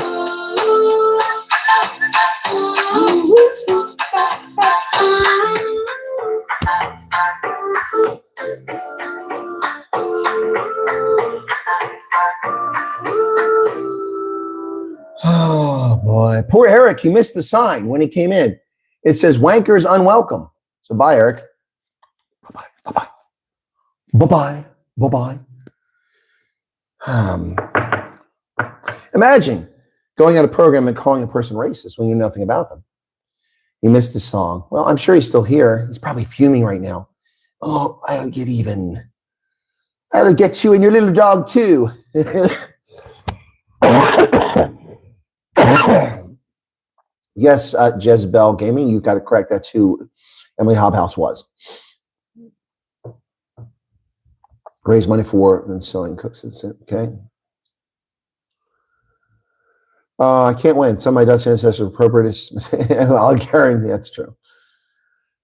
Oh, boy. Poor Eric. He missed the sign when he came in. It says wankers unwelcome. So bye, Eric. Bye-bye. Bye-bye. Bye-bye. Bye-bye. Imagine going on a program and calling a person racist when you know nothing about them. He missed his song. Well, I'm sure he's still here. He's probably fuming right now. Oh, I'll get even. I'll get you and your little dog too. Yes, Jezebel Gaming, you got it correct. That's who Emily Hobhouse was. Raise money for and selling cooks. Okay. I can't win. Some of my Dutch ancestors appropriate. I'll guarantee that's true.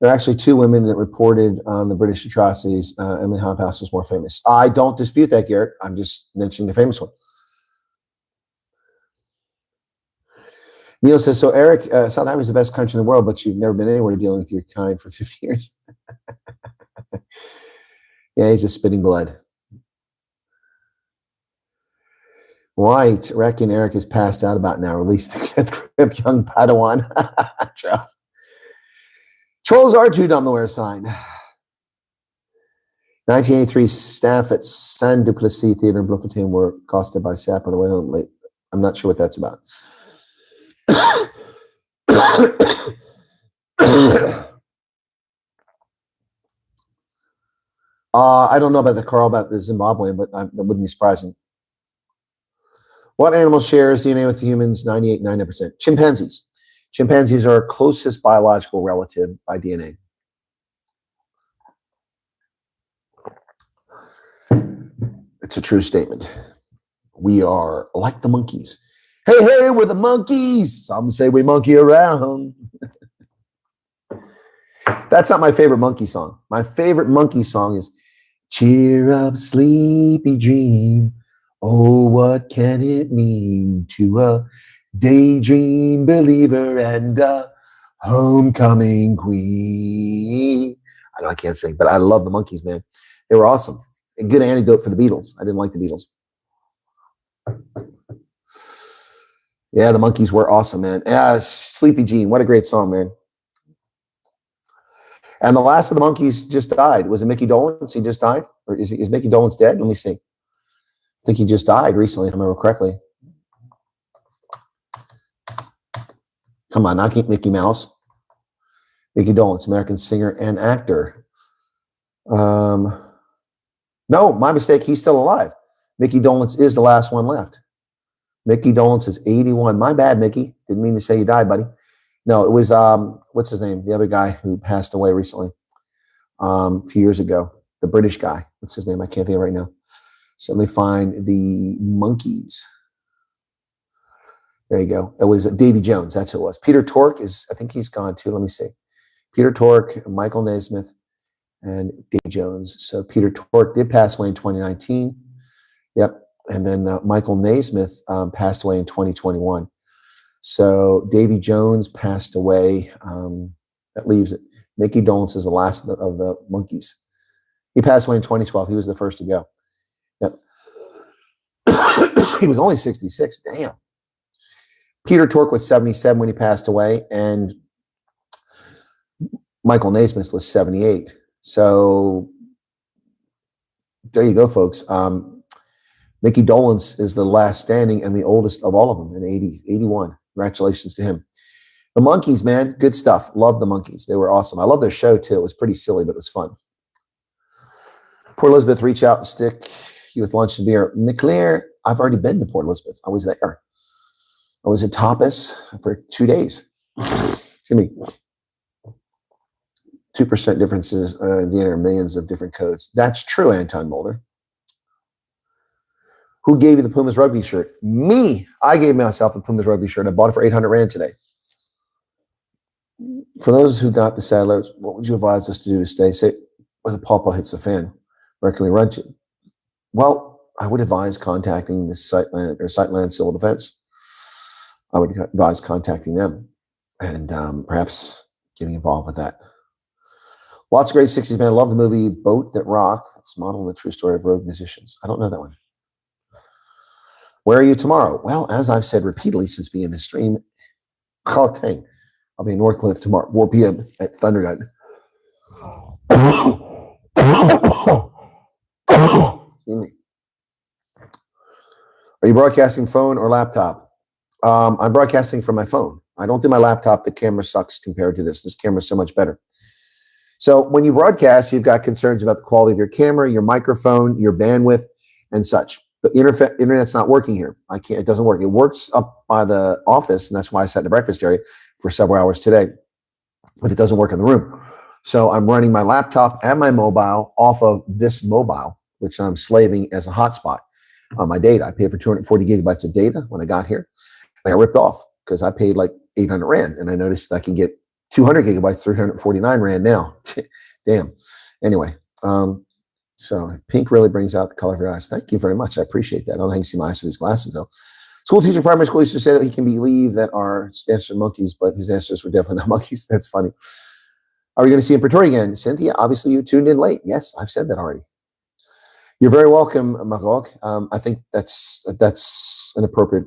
There are actually two women that reported on the British atrocities. Emily Hobhouse was more famous. I don't dispute that, Garrett. I'm just mentioning the famous one. Neil says, so Eric, South Africa is the best country in the world, but you've never been anywhere dealing with your kind for 50 years. Yeah, he's a spitting blood. Right. Reckon Eric is passed out about now. Release the grip, young Padawan. Trolls are too dumb to wear a sign. 1983 staff at San Duplessis Theater in Bloemfontein were accosted by SAP on the way home late. I'm not sure what that's about. I don't know about the Zimbabwean, but that wouldn't be surprising. What animal shares DNA with humans? 98.99%. Chimpanzees. Chimpanzees are our closest biological relative by DNA. It's a true statement. We are like the monkeys. Hey, hey, we're the monkeys. Some say we monkey around. That's not my favorite monkey song. My favorite monkey song is Cheer Up, Sleepy Dream. Oh, what can it mean to a daydream believer and a homecoming queen? I know I can't sing, but I love the Monkees, man. They were awesome. A good antidote for the Beatles. I didn't like the Beatles. Yeah, the Monkees were awesome, man. Yeah, Sleepy Jean. What a great song, man. And the last of the Monkees just died. Was it Mickey Dolenz? He just died? Or is Mickey Dolenz dead? Let me see. I think he just died recently, if I remember correctly. Come on, not Mickey Mouse. Mickey Dolenz, American singer and actor. No, my mistake. He's still alive. Mickey Dolenz is the last one left. Mickey Dolenz is 81. My bad, Mickey. Didn't mean to say you died, buddy. No, it was, what's his name? The other guy who passed away recently, a few years ago. The British guy. What's his name? I can't think of it right now. So let me find the Monkees. There you go. It was Davy Jones. That's who it was. Peter Tork is, I think he's gone too. Let me see. Peter Tork, Michael Naismith, and Davy Jones. So Peter Tork did pass away in 2019. Yep. And then Michael Naismith passed away in 2021. So Davy Jones passed away. That leaves it. Mickey Dolenz is the last of the Monkees. He passed away in 2012. He was the first to go. Yep. He was only 66. Damn. Peter Tork was 77 when he passed away, and Michael Naismith was 78. So there you go, folks. Mickey Dolenz is the last standing and the oldest of all of them in 81. Congratulations to him. The Monkees, man, good stuff. Love the Monkees. They were awesome. I love their show, too. It was pretty silly, but it was fun. Port Elizabeth, reach out and stick you with lunch and beer. Nicklin, I've already been to Port Elizabeth. I was there. I was at Tapas for 2 days. Excuse me. 2% differences in the inner millions of different codes. That's true, Anton Mulder. Who gave you the Pumas rugby shirt? Me. I gave myself the Pumas rugby shirt. I bought it for 800 Rand today. For those who got the satellite, what would you advise us to do to stay safe when the pawpaw hits the fan? Where can we run to? Well, I would advise contacting the Sightland Civil Defense. I would advise contacting them and perhaps getting involved with that. Lots of great 60s, man. I love the movie Boat That Rocked. It's modeled on the true story of rogue musicians. I don't know that one. Where are you tomorrow? Well, as I've said repeatedly since being in the stream, Gauteng. I'll be in Northcliffe tomorrow, 4 p.m. at Thundergun. Excuse me. Are you broadcasting phone or laptop? I'm broadcasting from my phone. I don't do my laptop. The camera sucks compared to this. This camera is so much better. So when you broadcast, you've got concerns about the quality of your camera, your microphone, your bandwidth, and such. The internet's not working here. It doesn't work. It works up by the office, and that's why I sat in the breakfast area for several hours today. But it doesn't work in the room. So I'm running my laptop and my mobile off of this mobile, which I'm slaving as a hotspot on my data. I paid for 240 gigabytes of data when I got here. And I ripped off because I paid like 800 Rand, and I noticed that I can get 200 gigabytes, 349 rand now. Damn. Anyway, so pink really brings out the color of your eyes. Thank you very much. I appreciate that. I don't know how you see my eyes through these glasses, though. School teacher, primary school, used to say that he can believe that our answers are monkeys, but his answers were definitely not monkeys. That's funny. Are we going to see in Pretoria again? Cynthia, obviously you tuned in late. Yes, I've said that already. You're very welcome, Magog. I think that's an appropriate.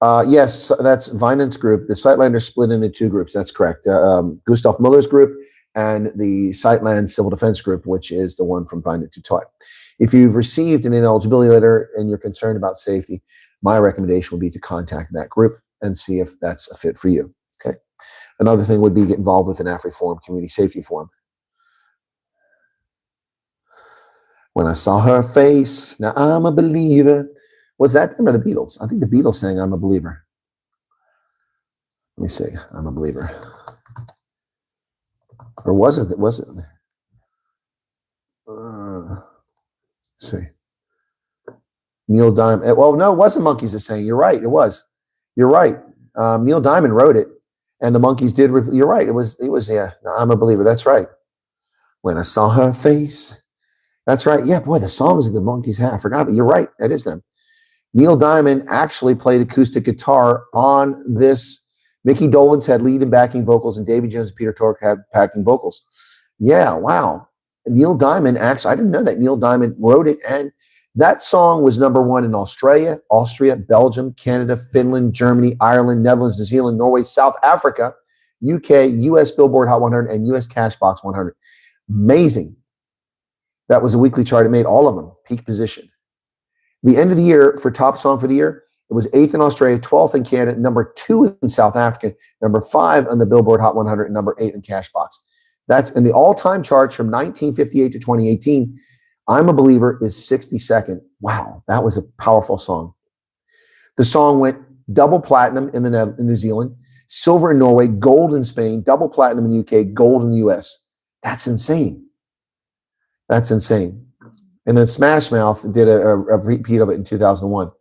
Yes, that's Vinant's group. The Sightlanders split into two groups. That's correct. Gustav Muller's group and the Sightland Civil Defense Group, which is the one from Vinant to Toy. If you've received an ineligibility letter and you're concerned about safety, my recommendation would be to contact that group and see if that's a fit for you. Okay. Another thing would be get involved with an AfriForum community safety forum. When I saw her face, now I'm a believer. Was that them or the Beatles? I think the Beatles sang I'm a believer. Let me see. I'm a believer. Or was it? Was it? Let's see. Neil Diamond. Well, no, it wasn't Monkeys that sang. You're right. It was. You're right. Neil Diamond wrote it, and the Monkeys did. You're right. It was. Yeah. No, I'm a believer. That's right. When I saw her face. That's right. Yeah, boy, the songs that the Monkeys have. I forgot, but you're right. That is them. Neil Diamond actually played acoustic guitar on this. Mickey Dolenz had lead and backing vocals, and Davy Jones and Peter Tork had backing vocals. Yeah, wow. Neil Diamond actually, I didn't know that. Neil Diamond wrote it, and that song was #1 in Australia, Austria, Belgium, Canada, Finland, Germany, Ireland, Netherlands, New Zealand, Norway, South Africa, UK, US Billboard Hot 100, and US Cashbox 100. Amazing. That was a weekly chart. It made all of them peak position. The end of the year for top song for the year, it was 8th in Australia, 12th in Canada, #2 in South Africa, #5 on the Billboard Hot 100, and #8 in Cashbox. That's in the all-time charts from 1958 to 2018. I'm a Believer is 62nd. Wow, that was a powerful song. The song went double platinum in New Zealand, silver in Norway, gold in Spain, double platinum in the UK, gold in the US. That's insane. That's insane. And then Smash Mouth did a repeat of it in 2001.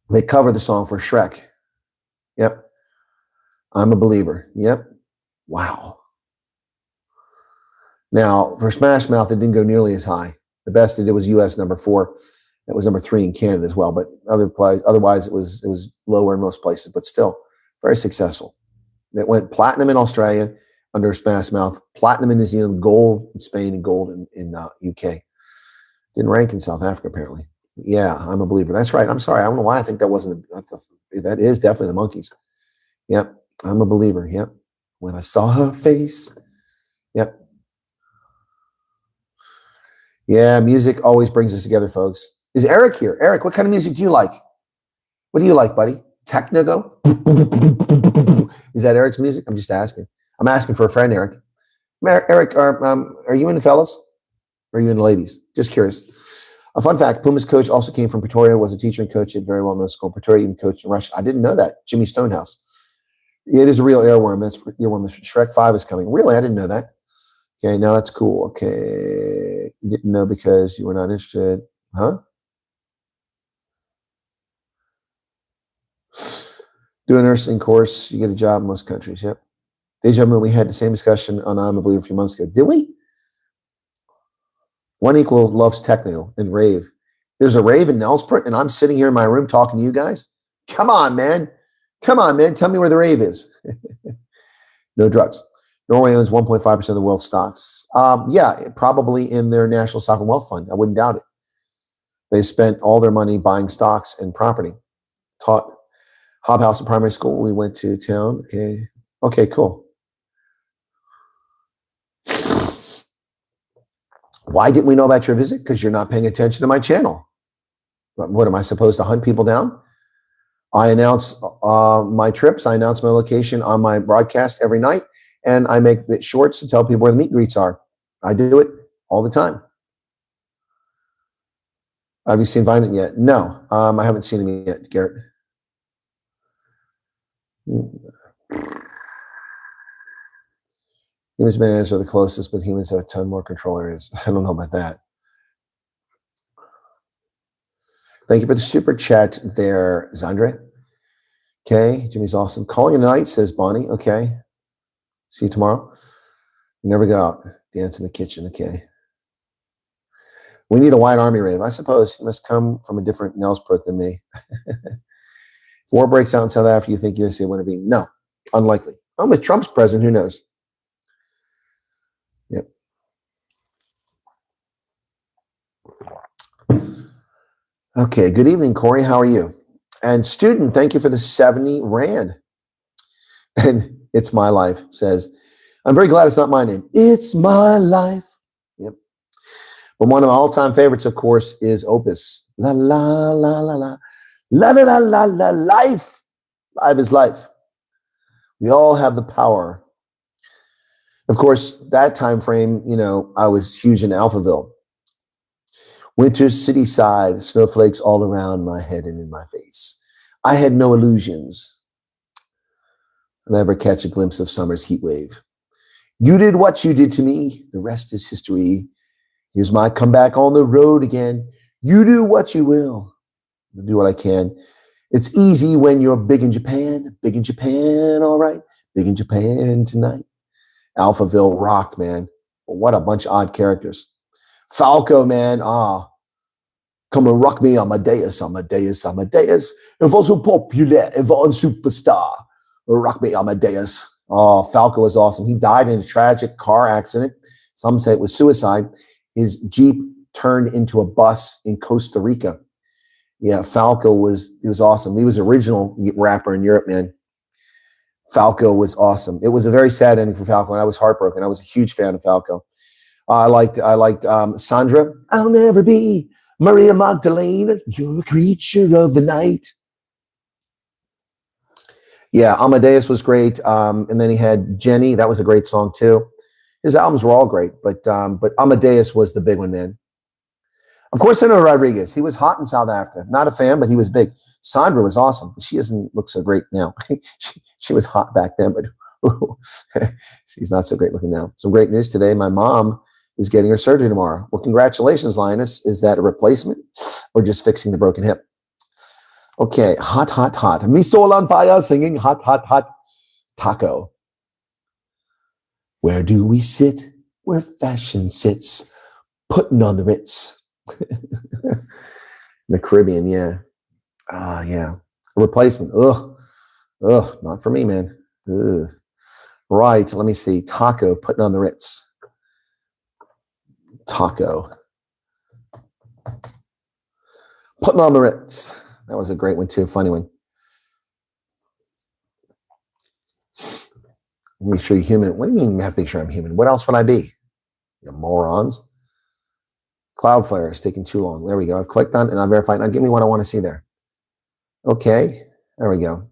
They covered the song for Shrek. Yep. I'm a Believer. Yep. Wow. Now, for Smash Mouth, it didn't go nearly as high. The best it did was US #4. That was #3 in Canada as well. But otherwise, it was lower in most places, but still very successful. It went platinum in Australia under Smash Mouth, platinum in New Zealand, gold in Spain, and gold in UK. Didn't rank in South Africa, apparently. Yeah, I'm a Believer. That's right. I'm sorry. I don't know why I think that wasn't. That is definitely the Monkeys. Yep. I'm a Believer. Yep. When I saw her face. Yep. Yeah, music always brings us together, folks. Is Eric here? Eric, what kind of music do you like? What do you like, buddy? Techno go? Is that Eric's music? I'm just asking. I'm asking for a friend, Eric. Eric, are you into fellas? Or are you into ladies? Just curious. A fun fact, Puma's coach also came from Pretoria, was a teacher and coach at very well-known school in Pretoria, even coached in Russia. I didn't know that. Jimmy Stonehouse. It is a real earworm. That's earworm. Shrek 5 is coming. Really? I didn't know that. Okay, now that's cool. Okay. You didn't know because you were not interested. Huh? Do a nursing course, you get a job in most countries. Yep. Deja vu, we had the same discussion on I'm a Believer a few months ago. Did we? One equals loves techno and rave. There's a rave in Nelspruit, and I'm sitting here in my room talking to you guys. Come on, man. Come on, man. Tell me where the rave is. No drugs. Norway owns 1.5% of the world's stocks. Yeah, probably in their National Sovereign Wealth Fund. I wouldn't doubt it. They've spent all their money buying stocks and property. Taught Hobhouse in primary school. We went to town. Okay. Okay, cool. Why didn't we know about your visit? Because you're not paying attention to my channel. What am I supposed to hunt people down? I announce my trips. I announce my location on my broadcast every night, and I make the shorts to tell people where the meet and greets are. I do it all the time. Have you seen Vinant yet? No, I haven't seen him yet, Garrett. Humans may answer the closest, but humans have a ton more control areas. I don't know about that. Thank you for the super chat there, Zandre. Okay, Jimmy's awesome. Calling it a night, says Bonnie. Okay. See you tomorrow. You never go out. Dance in the kitchen. Okay. We need a white army rave. I suppose you must come from a different Nelspruit than me. If war breaks out in South Africa, you think USA will intervene? No, unlikely. Oh, with Trump's president, who knows? Yep. Okay, good evening, Corey. How are you? And student, thank you for the 70 Rand. And It's My Life says, I'm very glad it's not my name. It's my life. Yep. But one of my all-time favorites, of course, is Opus. La, la, la, la, la. La, la, la, la, la, life. Life is life. We all have the power. Of course, that time frame, I was huge in Alphaville. Winter city side, snowflakes all around my head and in my face. I had no illusions. I'll never catch a glimpse of summer's heat wave. You did what you did to me. The rest is history. Here's my comeback on the road again. You do what you will. I'll do what I can. It's easy when you're big in Japan. Big in Japan, all right. Big in Japan tonight. Alphaville rocked, man. What a bunch of odd characters. Falco, man. Come and rock me, Amadeus. If also popular, if on superstar. Rock me, Amadeus. Oh, Falco was awesome. He died in a tragic car accident. Some say it was suicide. His Jeep turned into a bus in Costa Rica. Yeah, Falco was awesome. He was original rapper in Europe, man. Falco was awesome. It was a very sad ending for Falco, and I was heartbroken. I was a huge fan of Falco. I liked Sandra. I'll never be Maria Magdalena. You're a creature of the night. Yeah, Amadeus was great. And then he had Jenny. That was a great song too. His albums were all great, but Amadeus was the big one, man. Of course, I know Rodriguez. He was hot in South Africa. Not a fan, but he was big. Sandra was awesome. She doesn't look so great now. she was hot back then, but she's not so great looking now. Some great news today. My mom is getting her surgery tomorrow. Well, congratulations, Linus. Is that a replacement or just fixing the broken hip? Okay, hot, hot, hot. Me soul on fire singing hot, hot, hot. Taco. Where do we sit? Where fashion sits. Putting on the Ritz. The Caribbean, yeah. Yeah. A replacement. Ugh, not for me, man. Ugh. Right, let me see. Taco, putting on the Ritz. Taco. Putting on the Ritz. That was a great one too, funny one. Make sure you're human. What do you mean you have to make sure I'm human? What else would I be? You morons. Cloudflare is taking too long. There we go. I've clicked on it and I've verified. Now give me what I want to see there. Okay, there we go.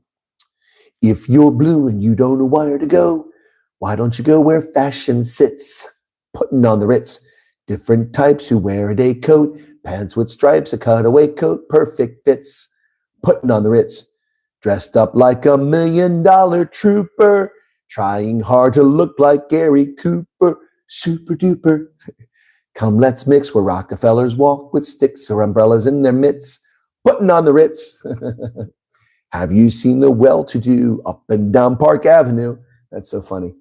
If you're blue and you don't know where to go, why don't you go where fashion sits? Putting on the Ritz. Different types who wear a day coat, pants with stripes, a cutaway coat, perfect fits. Putting on the Ritz. Dressed up like $1 million trooper, trying hard to look like Gary Cooper, super duper. Come, let's mix where Rockefellers walk with sticks or umbrellas in their mitts. Putting on the Ritz. Have you seen the well-to-do up and down Park Avenue? That's so funny.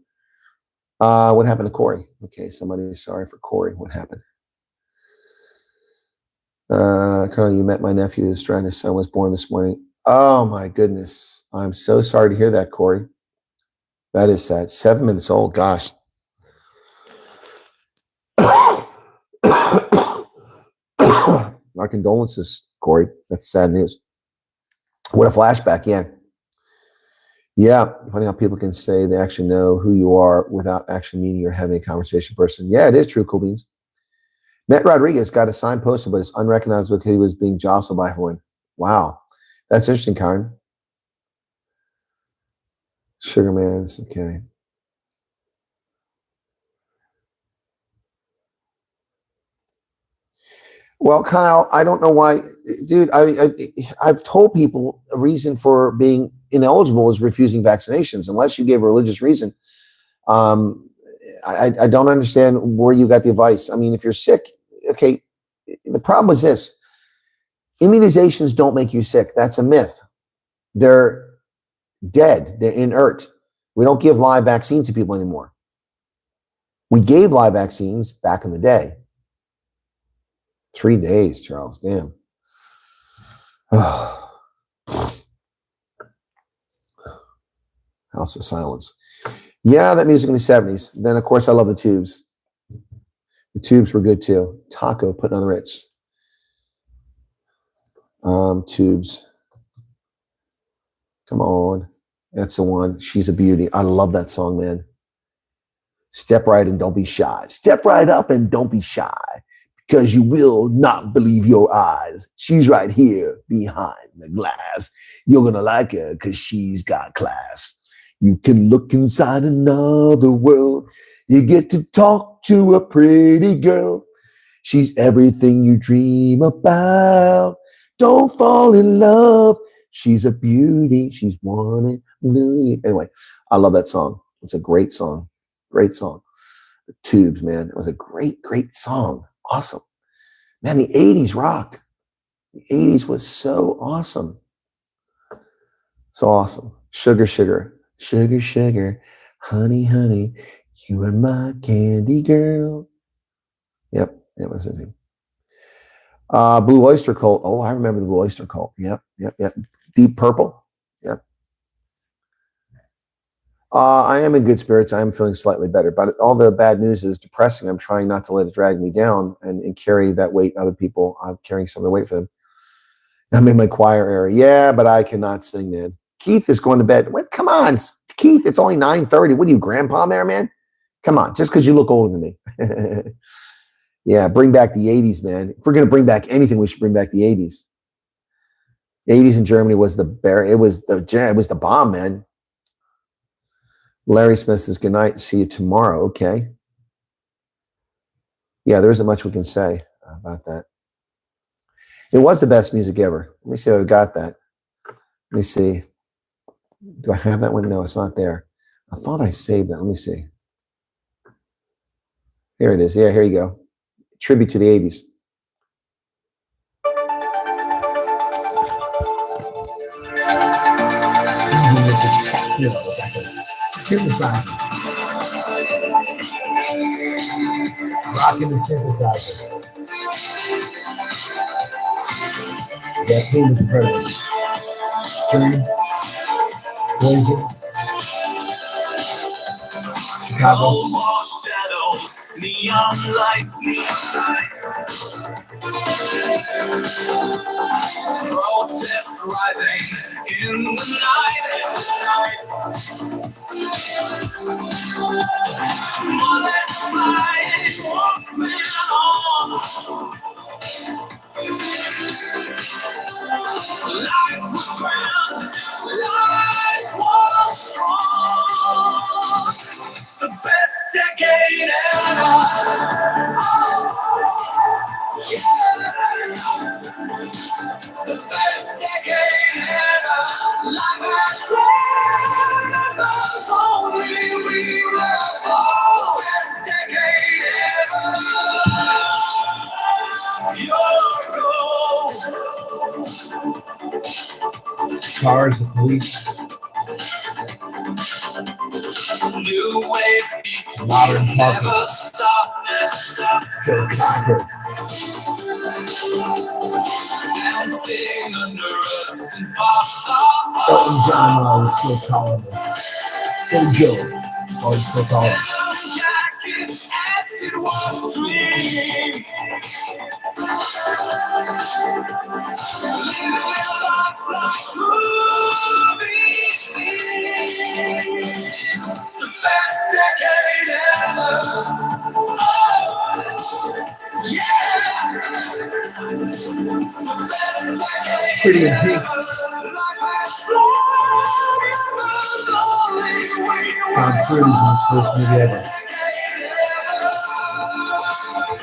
What happened to Corey? Okay, somebody's sorry for Corey. What happened? Carl, you met my nephew. His stranded son was born this morning. Oh my goodness. I'm so sorry to hear that, Corey. That is sad. 7 minutes old. Gosh. Our condolences, Corey. That's sad news. What a flashback. Yeah. Yeah. Funny how people can say they actually know who you are without actually meeting or having a conversation person. Yeah, it is true, Cool Beans. Matt Rodriguez got a sign posted, but it's unrecognizable because he was being jostled by everyone. Wow. That's interesting, Karen. Sugar Man's okay. Well, Kyle, I don't know why, dude. I've told people a reason for being ineligible is refusing vaccinations, unless you gave a religious reason. I don't understand where you got the advice. I mean, if you're sick, okay. The problem is this: immunizations don't make you sick. That's a myth. They're dead. They're inert. We don't give live vaccines to people anymore. We gave live vaccines back in the day. 3 days, Charles. Damn. House of Silence. Yeah, that music in the 70s. Then, of course, I love the Tubes. The Tubes were good, too. Taco, putting on the Ritz. Tubes. Come on. That's the one. She's a beauty. I love that song, man. Step right and don't be shy. Step right up and don't be shy, because you will not believe your eyes. She's right here behind the glass. You're going to like her because she's got class. You can look inside another world. You get to talk to a pretty girl. She's everything you dream about. Don't fall in love. She's a beauty. She's one in a million. Anyway, I love that song. It's a great song. Great song. The Tubes, man. It was a great, great song. Awesome. Man, the 80s rocked. The 80s was so awesome. So awesome. Sugar, sugar. Sugar, sugar. Honey, honey. You are my candy girl. Yep, it was it. Blue Oyster Cult. Oh, I remember the Blue Oyster Cult. Yep. Deep Purple. Yep. I am in good spirits. I am feeling slightly better, but all the bad news is depressing. I'm trying not to let it drag me down and carry that weight. Other people, I'm carrying some of the weight for them. I'm in my choir area. Yeah, but I cannot sing, man. Keith is going to bed. Wait, come on, Keith. It's only 9:30. What are you, grandpa there, man? Come on, just because you look older than me. Yeah, bring back the 80s, man. If we're going to bring back anything, we should bring back the 80s. The 80s in Germany was it was the bomb, man. Larry Smith says, good night. See you tomorrow. Okay. Yeah, there isn't much we can say about that. It was the best music ever. Let me see if I've got that. Let me see. Do I have that one? No, it's not there. I thought I saved that. Let me see. Here it is. Yeah, here you go. Tribute to the 80s. Even with the techno, like a synthesizer. Rocking the synthesizer. That thing was perfect. Journey. Poison. Chicago. Neon lights. Protests rising in the night. Bullets flying, Walkman on. Life was grand, life was strong. The best decade ever. The best decade ever. Life has us only we were born. Best decade ever. Your goal. Cars and police. New wave beats. Modern talking. Never stop. Joe Cocker. Dancing under us and popped up. Elton John was still tolerable. And Joe was still tolerable. Jackets, acid wash dreams. Living life like movie scenes. The best decade ever. Oh, yeah. Pretty in Pink. Tom Cruise in his first movie ever.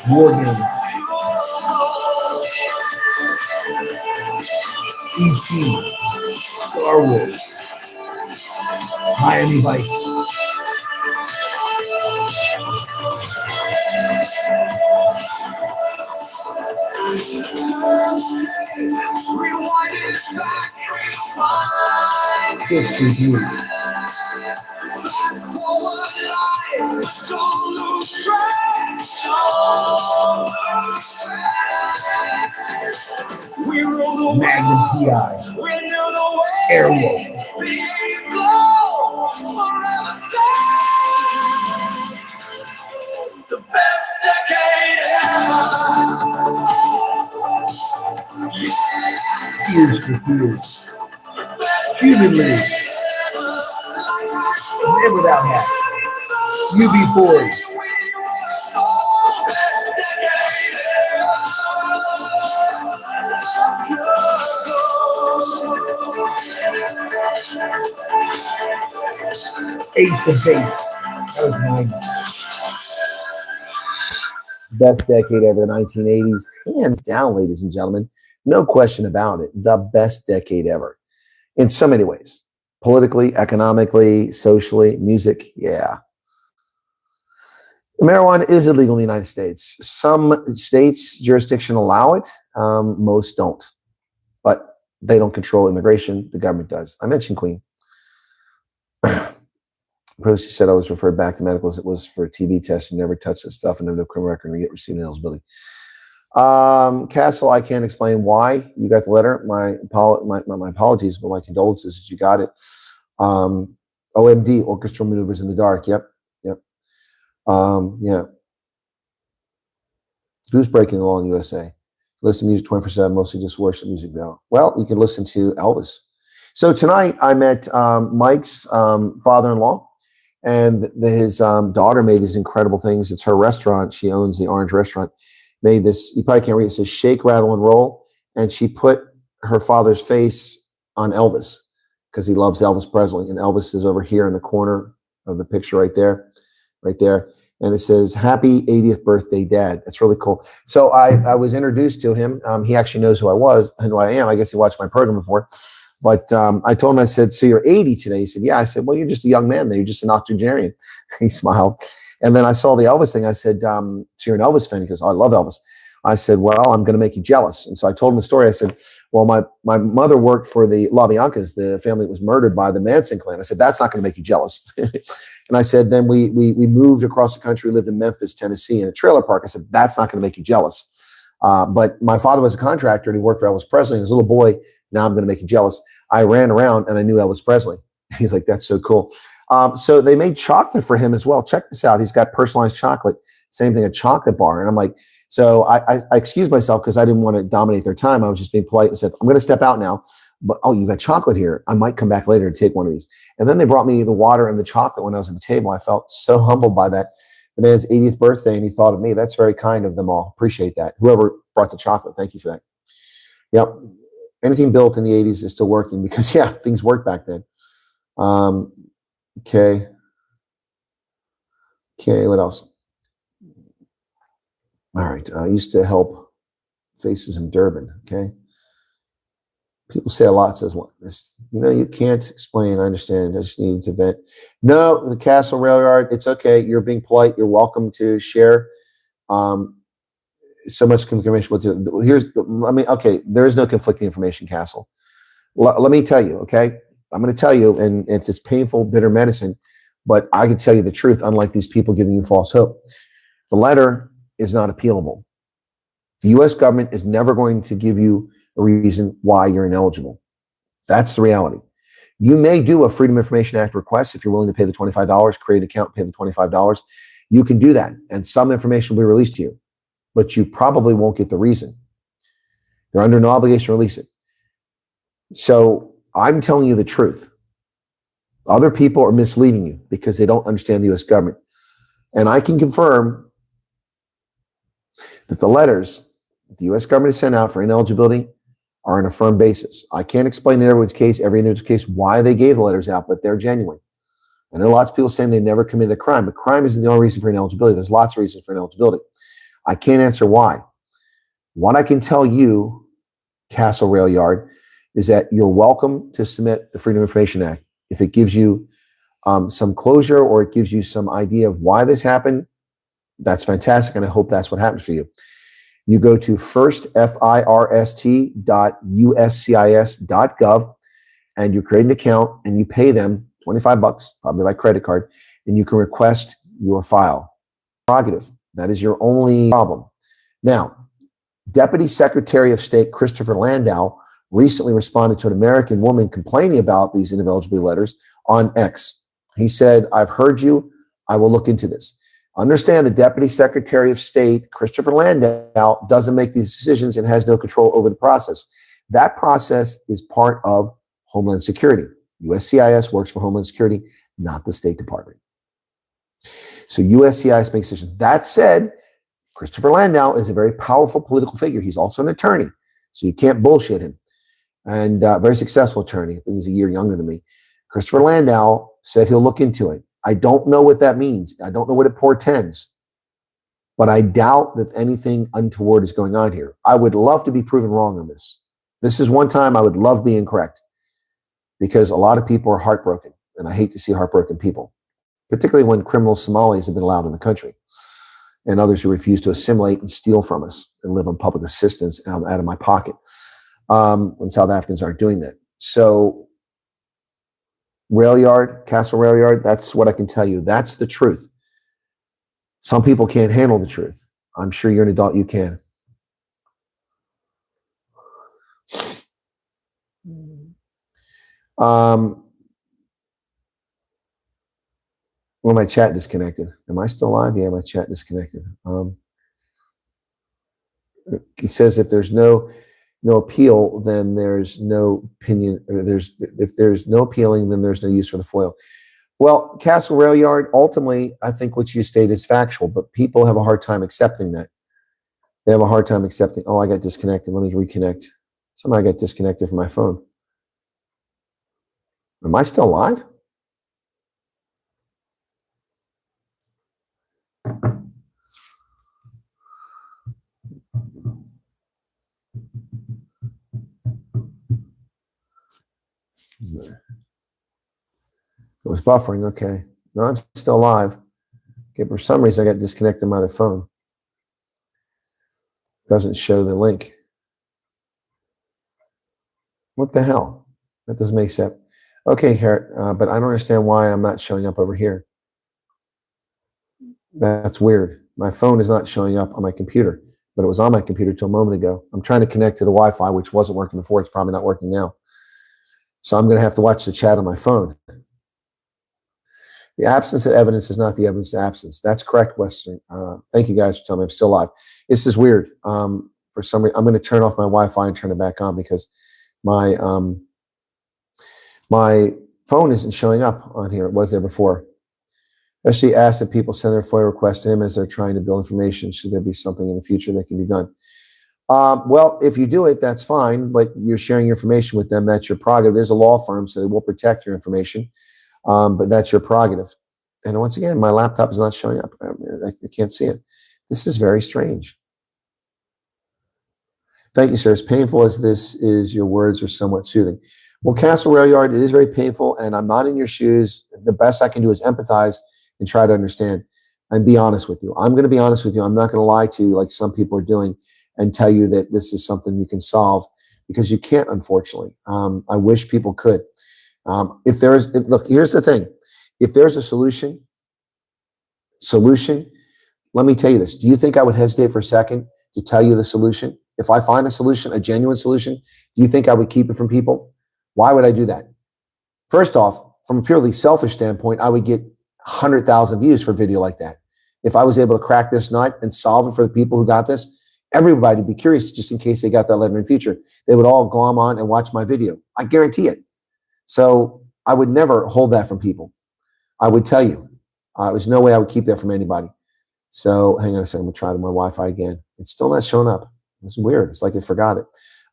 War Games. E.T. Star Wars. Miami Vice. Rewind it back, rewind. History views. Fast forward life, don't lose track. Don't lose track. We rule the Magnum world. PI. We knew the way. Airwolf. The 80s glow, forever stay. The best decade ever. Yeah. Tears for Fears. Best Human League. decade ever. Men Without Hats. UB40. Best decade Ace of Base. That was 90s. Best decade ever, the 1980s. Hands down, ladies and gentlemen. No question about it. The best decade ever. In so many ways. Politically, economically, socially, music, yeah. Marijuana is illegal in the United States. Some states' jurisdiction allow it. Most don't. But they don't control immigration. The government does. I mentioned Queen. Procy said I was referred back to medicals. It was for TB tests and never touched that stuff and no criminal record and yet received eligibility. Castle, I can't explain why you got the letter. My apologies, but my condolences that you got it. OMD, orchestral maneuvers in the dark. Yep. Yeah. Goose breaking along USA. Listen to music 24/7, mostly just worship music though. Well, you can listen to Elvis. So tonight I met Mike's father-in-law, and his daughter made these incredible things. It's her restaurant. She owns the Orange Restaurant. Made this, you probably can't read it. It says shake, rattle, and roll. And she put her father's face on Elvis because he loves Elvis Presley. And Elvis is over here in the corner of the picture right there. And it says, happy 80th birthday, Dad. That's really cool. So I was introduced to him. He actually knows who I am. I guess he watched my program before. But I told him, I said, so you're 80 today? He said, yeah. I said, well, you're just a young man. You're just an octogenarian. He smiled. And then I saw the Elvis thing. I said, so you're an Elvis fan? He goes, oh, I love Elvis. I said, well, I'm going to make you jealous. And so I told him the story. I said, well, my mother worked for the LaBiancas, the family that was murdered by the Manson clan. I said, that's not going to make you jealous. And I said, then we moved across the country, lived in Memphis, Tennessee, in a trailer park. I said, that's not going to make you jealous. But my father was a contractor and he worked for Elvis Presley. And as a little boy, now I'm going to make you jealous. I ran around and I knew Elvis Presley. He's like, that's so cool. So they made chocolate for him as well. Check this out. He's got personalized chocolate. Same thing, a chocolate bar. And I'm like, so I excused myself because I didn't want to dominate their time. I was just being polite and said, I'm going to step out now. But, oh, you got chocolate here. I might come back later and take one of these. And then they brought me the water and the chocolate when I was at the table. I felt so humbled by that. The man's 80th birthday and he thought of me. That's very kind of them all. Appreciate that. Whoever brought the chocolate, thank you for that. Yep. Anything built in the 80s is still working because, yeah, things worked back then. Okay, what else? All right, I used to help faces in Durban, okay? People say a lot, says, you can't explain, I understand, I just needed to vent. No, the Castle Rail Yard, it's okay, you're being polite, you're welcome to share. So much information. There is no conflicting information, Castle. Let me tell you, okay? I'm going to tell you, and it's this painful, bitter medicine, but I can tell you the truth, unlike these people giving you false hope. The letter is not appealable. The U.S. government is never going to give you a reason why you're ineligible. That's the reality. You may do a Freedom of Information Act request if you're willing to pay the $25, create an account, pay the $25. You can do that, and some information will be released to you, but you probably won't get the reason. They're under no obligation to release it. So I'm telling you the truth. Other people are misleading you because they don't understand the U.S. government. And I can confirm that the letters that the U.S. government has sent out for ineligibility are on a firm basis. I can't explain in everyone's case, every individual's case, why they gave the letters out, but they're genuine. I know lots of people saying they never committed a crime, but crime isn't the only reason for ineligibility. There's lots of reasons for ineligibility. I can't answer why. What I can tell you, Castle Rail Yard, is that you're welcome to submit the Freedom of Information Act. If it gives you some closure or it gives you some idea of why this happened, that's fantastic, and I hope that's what happens for you. You go to first, FIRST.uscis.gov, and you create an account and you pay them $25, probably by credit card, and you can request your file. Prerogative. That is your only problem. Now, Deputy Secretary of State Christopher Landau recently responded to an American woman complaining about these ineligibility letters on X. He said, "I've heard you. I will look into this." Understand the Deputy Secretary of State, Christopher Landau, doesn't make these decisions and has no control over the process. That process is part of Homeland Security. USCIS works for Homeland Security, not the State Department. So USCIS makes decisions. That said, Christopher Landau is a very powerful political figure. He's also an attorney, so you can't bullshit him. And a very successful attorney. I think he's a year younger than me. Christopher Landau said he'll look into it. I don't know what that means. I don't know what it portends. But I doubt that anything untoward is going on here. I would love to be proven wrong on this. This is one time I would love being correct, because a lot of people are heartbroken, and I hate to see heartbroken people, particularly when criminal Somalis have been allowed in the country, and others who refuse to assimilate and steal from us and live on public assistance out of my pocket, when South Africans aren't doing that. So Castle Rail Yard, that's what I can tell you. That's the truth. Some people can't handle the truth. I'm sure you're an adult, you can. Well, my chat disconnected. Am I still live? Yeah, my chat disconnected. He says if there's no appeal, then there's no opinion. Or if there's no appealing, then there's no use for the FOIL. Well, Castle Rail Yard, ultimately, I think what you state is factual, but people have a hard time accepting that. They have a hard time accepting, oh, I got disconnected. Let me reconnect. Somehow I got disconnected from my phone. Am I still live? It was buffering. Okay. No, I'm still live. Okay, for some reason, I got disconnected from my other phone. Doesn't show the link. What the hell? That doesn't make sense. Okay, but I don't understand why I'm not showing up over here. That's weird. My phone is not showing up on my computer, but it was on my computer till a moment ago. I'm trying to connect to the Wi-Fi, which wasn't working before. It's probably not working now. So I'm going to have to watch the chat on my phone. The absence of evidence is not the evidence of absence. That's correct, Western. Thank you guys for telling me I'm still live. This is weird. For some reason, I'm going to turn off my Wi-Fi and turn it back on because my phone isn't showing up on here. It was there before. Especially asked that people send their FOIA request to him as they're trying to build information. Should there be something in the future that can be done? Well, if you do it, that's fine, but you're sharing information with them. That's your prerogative. There's a law firm, so they will protect your information, but that's your prerogative. And once again, my laptop is not showing up. I can't see it. This is very strange. Thank you, sir. As painful as this is, your words are somewhat soothing. Well, Castle Rail Yard, it is very painful, and I'm not in your shoes. The best I can do is empathize and try to understand and be honest with you. I'm going to be honest with you. I'm not going to lie to you like some people are doing and tell you that this is something you can solve, because you can't, unfortunately. I wish people could. If there is, look, here's the thing. If there's a solution, let me tell you this. Do you think I would hesitate for a second to tell you the solution? If I find a solution, a genuine solution, do you think I would keep it from people? Why would I do that? First off, from a purely selfish standpoint, I would get 100,000 views for a video like that. If I was able to crack this nut and solve it for the people who got this, everybody would be curious just in case they got that letter in the future. They would all glom on and watch my video. I guarantee it. So I would never hold that from people. I would tell you. There's no way I would keep that from anybody. So hang on a second. I'm going to try my Wi-Fi again. It's still not showing up. It's weird. It's like it forgot it.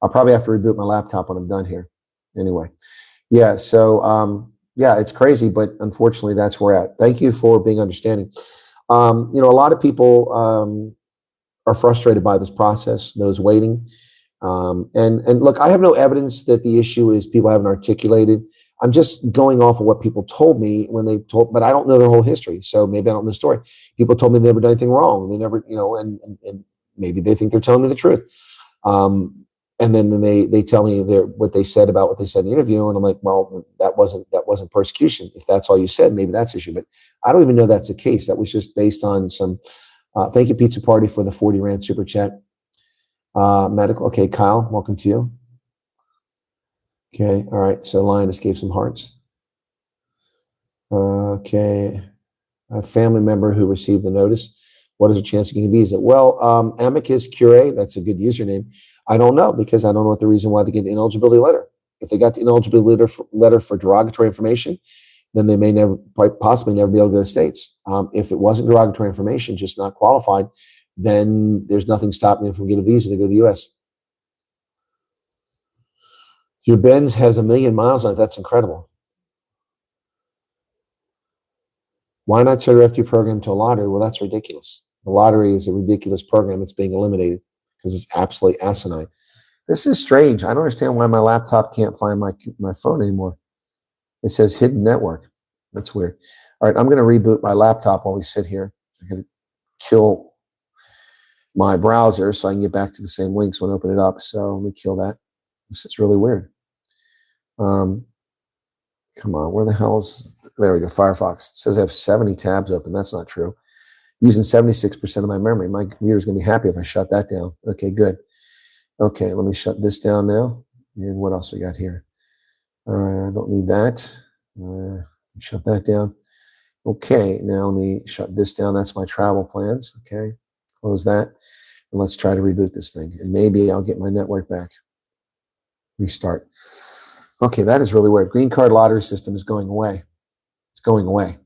I'll probably have to reboot my laptop when I'm done here. Anyway. Yeah. So, yeah, it's crazy, but unfortunately that's where we're at. Thank you for being understanding. A lot of people are frustrated by this process, those waiting. And look, I have no evidence that the issue is people haven't articulated. I'm just going off of what people told me when they told, but I don't know their whole history. So maybe I don't know the story. People told me they never done anything wrong. They never, and maybe they think they're telling me the truth. And then they tell me what they said about what they said in the interview, and I'm like, well, that wasn't persecution. If that's all you said, maybe that's issue. But I don't even know that's the case. That was just based on some. Thank you, Pizza Party, for the 40 Rand super chat. Medical. Okay, Kyle, welcome to you. Okay, all right. So Lioness gave some hearts. Okay, a family member who received the notice. What is the chance of getting a visa? Well, Amicus Curiae, that's a good username. I don't know, because I don't know what the reason why they get an ineligibility letter. If they got the ineligibility letter for derogatory information, then they may possibly never be able to go to the States. If it wasn't derogatory information, just not qualified, then there's nothing stopping them from getting a visa to go to the U.S. Your Benz has 1 million miles on it. That's incredible. Why not turn your FD program to a lottery? Well, that's ridiculous. The lottery is a ridiculous program. It's being eliminated because it's absolutely asinine. This is strange. I don't understand why my laptop can't find my phone anymore. It says hidden network. That's weird. All right, I'm going to reboot my laptop while we sit here. I'm going to kill my browser so I can get back to the same links when I open it up. So let me kill that. This is really weird. Come on, where the hell's... There we go, Firefox. It says I have 70 tabs open. That's not true. Using 76% of my memory. My computer's going to be happy if I shut that down. Okay, good. Okay, let me shut this down now. And what else we got here? I don't need that. Shut that down. Okay, now let me shut this down. That's my travel plans. Okay, close that. And let's try to reboot this thing. And maybe I'll get my network back. Restart. Okay, that is really weird. Green card lottery system is going away. It's going away.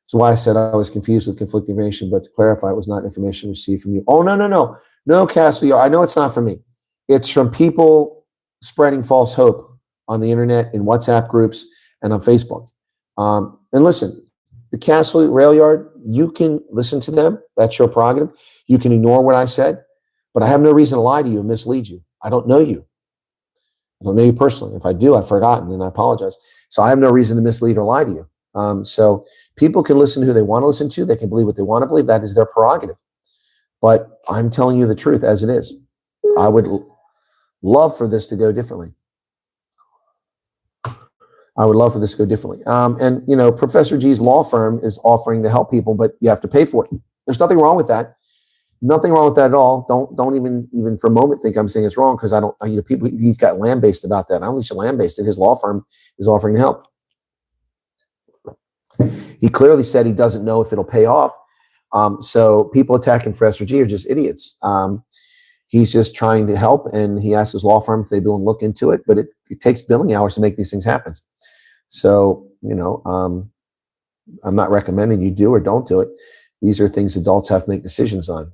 So why I said I was confused with conflicting information, but to clarify, it was not information received from you. Oh, no, Cassie, I know it's not from me. It's from people spreading false hope on the internet, in WhatsApp groups, and on Facebook. And listen, the Castle Rail Yard, you can listen to them. That's your prerogative. You can ignore what I said, but I have no reason to lie to you and mislead you. I don't know you. I don't know you personally. If I do, I've forgotten, and I apologize. So I have no reason to mislead or lie to you. So people can listen to who they want to listen to. They can believe what they want to believe. That is their prerogative. But I'm telling you the truth as it is. I would love for this to go differently. I would love for this to go differently. And, you know, Professor G's law firm is offering to help people, but you have to pay for it. There's nothing wrong with that. Nothing wrong with that at all. Don't even for a moment think I'm saying it's wrong, because I don't, you know, people, he's got lambasted about that. I don't think he's lambasted. His law firm is offering to help. He clearly said he doesn't know if it'll pay off. So people attacking Professor G are just idiots. He's just trying to help, and he asked his law firm if they will look into it, but it takes billing hours to make these things happen. So, you know, I'm not recommending you do or don't do it. These are things adults have to make decisions on.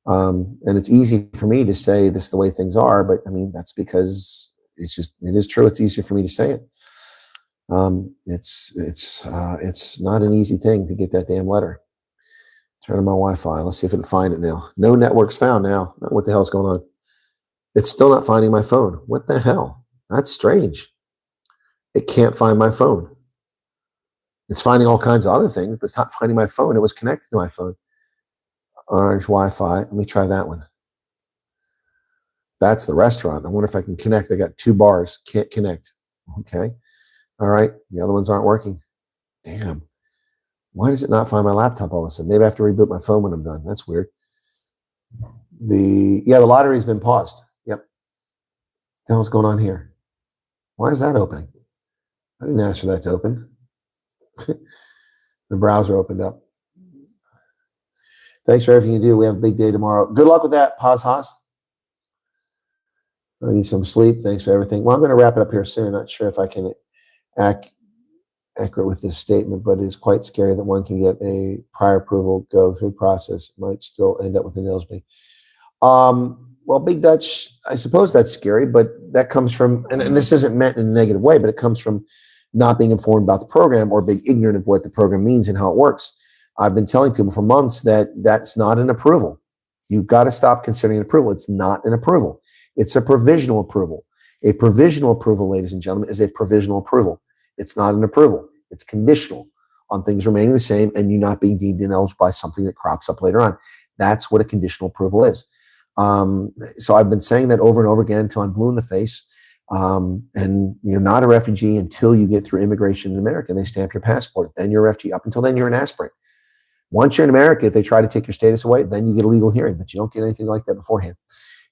And it's easy for me to say this is the way things are, but I mean, that's because it is true. It's easier for me to say it. It's not an easy thing to get that damn letter. Turn on my Wi-Fi. Let's see if it can find it now. No networks found now. What the hell's going on? It's still not finding my phone. What the hell? That's strange. It can't find my phone. It's finding all kinds of other things, but it's not finding my phone. It was connected to my phone. Orange Wi-Fi. Let me try that one. That's the restaurant. I wonder if I can connect. I got 2 bars. Can't connect. Okay. All right. The other ones aren't working. Damn. Why does it not find my laptop all of a sudden? Maybe I have to reboot my phone when I'm done. That's weird. The lottery's been paused. Yep. What the hell's going on here? Why is that opening? I didn't ask for that to open. The browser opened up. Thanks for everything you do. We have a big day tomorrow. Good luck with that, Paz Haas. I need some sleep. Thanks for everything. Well, I'm going to wrap it up here soon. Not sure if I can accurate with this statement, but it is quite scary that one can get a prior approval, go through process, might still end up with an eligibility. Well, Big Dutch, I suppose that's scary, but that comes from, and this isn't meant in a negative way, but it comes from not being informed about the program or being ignorant of what the program means and how it works. I've been telling people for months that that's not an approval. You've got to stop considering an approval. It's not an approval. It's a provisional approval. A provisional approval, ladies and gentlemen, is a provisional approval. It's not an approval. It's conditional on things remaining the same and you not being deemed ineligible by something that crops up later on. That's what a conditional approval is. So I've been saying that over and over again until I'm blue in the face. And you're not a refugee until you get through immigration in America. They stamp your passport. Then you're a refugee. Up until then, you're an aspirant. Once you're in America, if they try to take your status away, then you get a legal hearing, but you don't get anything like that beforehand.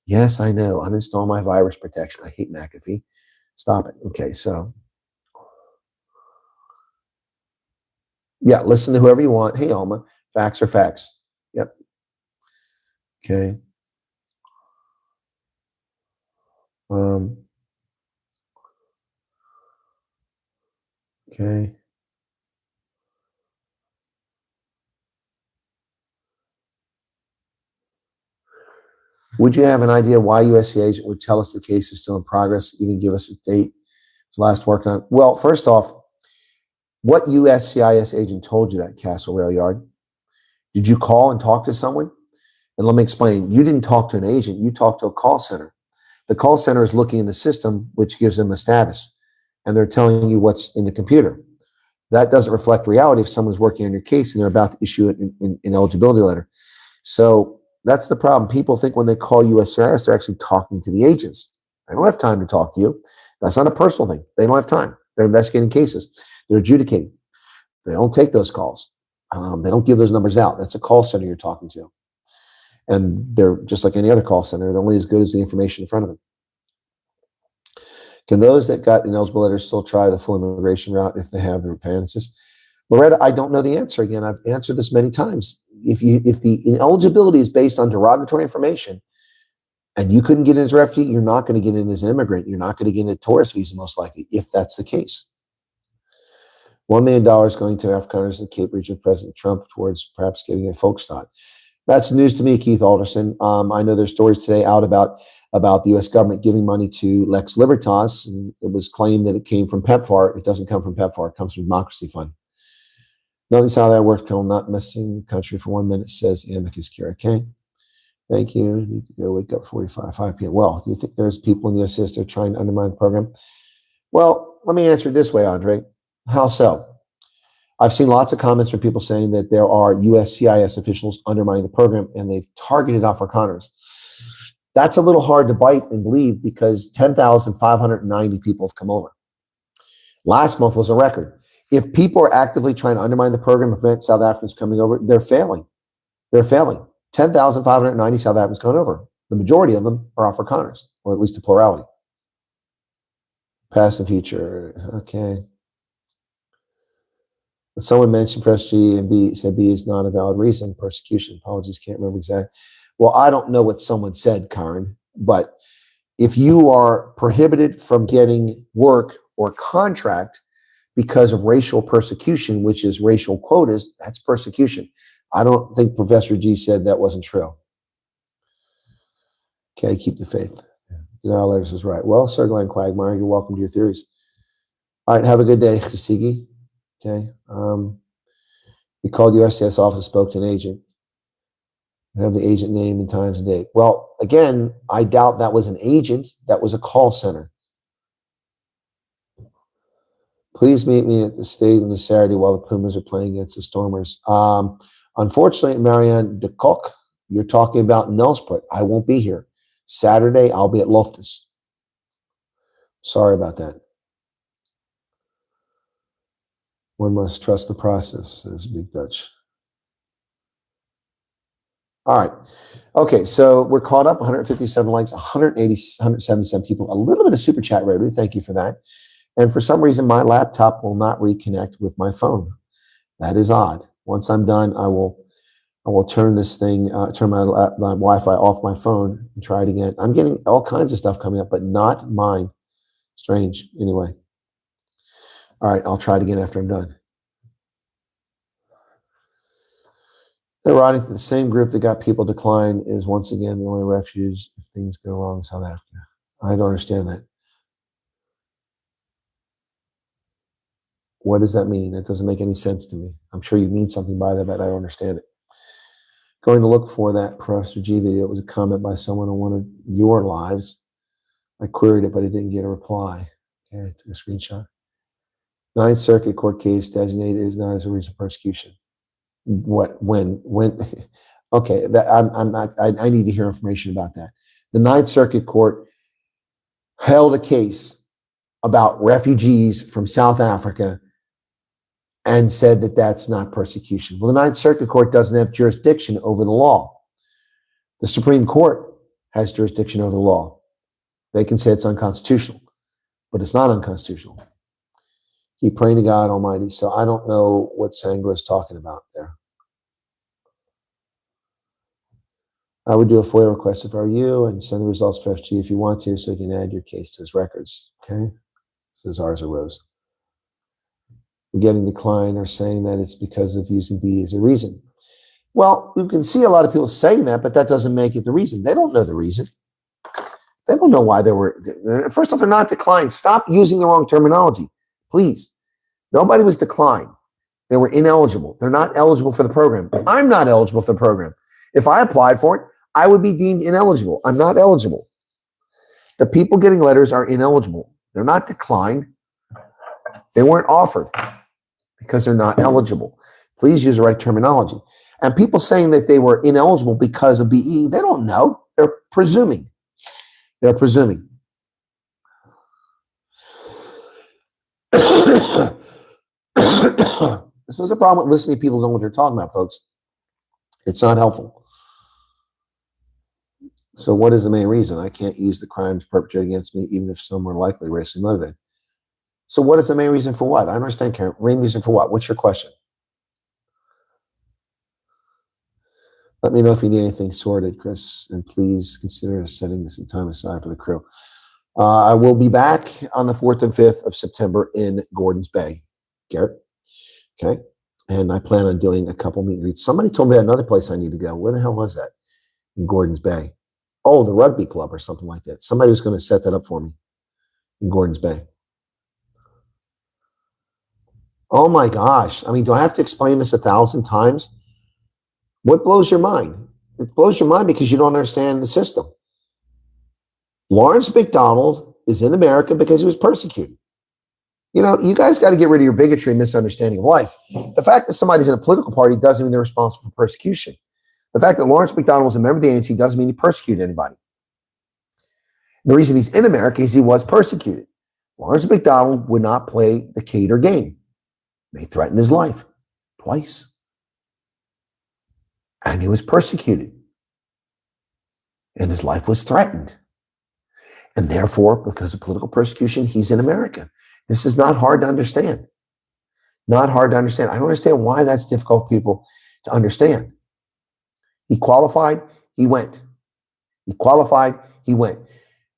Yes, I know. Uninstall my virus protection. I hate McAfee. Stop it. Okay, so yeah, listen to whoever you want. Hey, Alma, facts are facts. Yep. Okay. Okay. Would you have an idea why USC agent would tell us the case is still in progress, even give us a date it's last worked on? Well, first off, what USCIS agent told you that, Castle Rail Yard? Did you call and talk to someone? And let me explain. You didn't talk to an agent. You talked to a call center. The call center is looking in the system, which gives them a status, and they're telling you what's in the computer. That doesn't reflect reality if someone's working on your case and they're about to issue an eligibility letter. So that's the problem. People think when they call USCIS, they're actually talking to the agents. They don't have time to talk to you. That's not a personal thing. They don't have time. They're investigating cases. They're adjudicating. They don't take those calls. They don't give those numbers out. That's a call center you're talking to. And they're just like any other call center. They're only as good as the information in front of them. Can those that got ineligible letters still try the full immigration route if they have their advances? Loretta, I don't know the answer. Again, I've answered this many times. If the ineligibility is based on derogatory information and you couldn't get in as a refugee, you're not going to get in as an immigrant. You're not going to get in a tourist visa, most likely, if that's the case. $1 million going to Afrikaners in the Cape region of President Trump towards perhaps getting a Volksstaat. That's news to me, Keith Alderson. I know there's stories today out about the U.S. government giving money to Lex Libertas, and it was claimed that it came from PEPFAR. It doesn't come from PEPFAR. It comes from Democracy Fund. Notice how that works, Colonel. Not missing the country for 1 minute, says Amicus Cure. Okay. Thank you. You need to go wake up 5 p.m. Well, do you think there's people in the U.S. that are trying to undermine the program? Well, let me answer it this way, Andre. How so? I've seen lots of comments from people saying that there are USCIS officials undermining the program and they've targeted Afrikaners. That's a little hard to bite and believe because 10,590 people have come over. Last month was a record. If people are actively trying to undermine the program and prevent South Africans coming over, they're failing. They're failing. 10,590 South Africans coming over. The majority of them are Afrikaners, or at least a plurality. Past and future. Okay. Someone mentioned for SG and B said B is not a valid reason. Persecution. Apologies, can't remember exactly. Well, I don't know what someone said, Karen, but if you are prohibited from getting work or contract because of racial persecution, which is racial quotas, that's persecution. I don't think Professor G said that wasn't true. Okay, keep the faith. Denial letters is right. Well, Sir Glenn Quagmire, you're welcome to your theories. All right, have a good day, Kasigi. Okay. We called the USCIS office, spoke to an agent. We have the agent name and times and date. Well, again, I doubt that was an agent. That was a call center. Please meet me at the stadium this Saturday while the Pumas are playing against the Stormers. Unfortunately, Marianne de Kock, you're talking about Nelspruit. I won't be here. Saturday, I'll be at Loftus. Sorry about that. One must trust the process, says Big Dutch. All right. Okay, so we're caught up. 157 likes, 177 people. A little bit of super chat, Rotary. Thank you for that. And for some reason, my laptop will not reconnect with my phone. That is odd. Once I'm done, I will turn this thing, turn my Wi-Fi off my phone and try it again. I'm getting all kinds of stuff coming up, but not mine. Strange. Anyway. All right, I'll try it again after I'm done. They're writing to the same group that got people decline is once again the only refuge if things go wrong in South Africa. I don't understand that. What does that mean? It doesn't make any sense to me. I'm sure you mean something by that, but I don't understand it. Going to look for that Professor G video. It was a comment by someone on one of your lives. I queried it, but I didn't get a reply. Okay, I took a screenshot. Ninth Circuit court case designated is not as a reason for persecution. When Okay, I need to hear information about that. The Ninth Circuit Court held a case about refugees from South Africa and said that that's not persecution. Well, the Ninth Circuit Court doesn't have jurisdiction over the law. The Supreme Court has jurisdiction over the law. They can say it's unconstitutional, but it's not unconstitutional. Keep praying to God Almighty. So I don't know what Sangra is talking about there. I would do a FOIA request if I were you and send the results fresh to you if you want to, so you can add your case to his records. Okay? Says ours arose. We're getting declined or saying that it's because of using B as a reason. Well, you can see a lot of people saying that, but that doesn't make it the reason. They don't know the reason. They don't know why they were. First off, they're not declined. Stop using the wrong terminology, please. Nobody was declined. They were ineligible. They're not eligible for the program. I'm not eligible for the program. If I applied for it, I would be deemed ineligible. I'm not eligible. The people getting letters are ineligible. They're not declined. They weren't offered because they're not eligible. Please use the right terminology. And people saying that they were ineligible because of BE, they don't know. They're presuming. They're presuming. This is a problem with listening to people who don't know what they're talking about, folks. It's not helpful. So what is the main reason? I can't use the crimes perpetrated against me, even if some were likely racially motivated. So what is the main reason for what? I don't understand, Karen. Main reason for what? What's your question? Let me know if you need anything sorted, Chris, and please consider setting some time aside for the crew. I will be back on the 4th and 5th of September in Gordons Bay, Garrett. Okay. And I plan on doing a couple meet and greets. Somebody told me another place I need to go. Where the hell was that? In Gordons Bay. Oh, the rugby club or something like that. Somebody was going to set that up for me in Gordons Bay. Oh my gosh. I mean, do I have to explain this 1,000 times? What blows your mind? It blows your mind because you don't understand the system. Lawrence McDonald is in America because he was persecuted. You know, you guys got to get rid of your bigotry and misunderstanding of life. The fact that somebody's in a political party doesn't mean they're responsible for persecution. The fact that Lawrence McDonald was a member of the ANC doesn't mean he persecuted anybody. The reason he's in America is he was persecuted. Lawrence McDonald would not play the Cater game. They threatened his life twice. And he was persecuted. And his life was threatened. And therefore, because of political persecution, he's in America. This is not hard to understand. Not hard to understand. I don't understand why that's difficult for people to understand. He qualified, he went. He qualified, he went.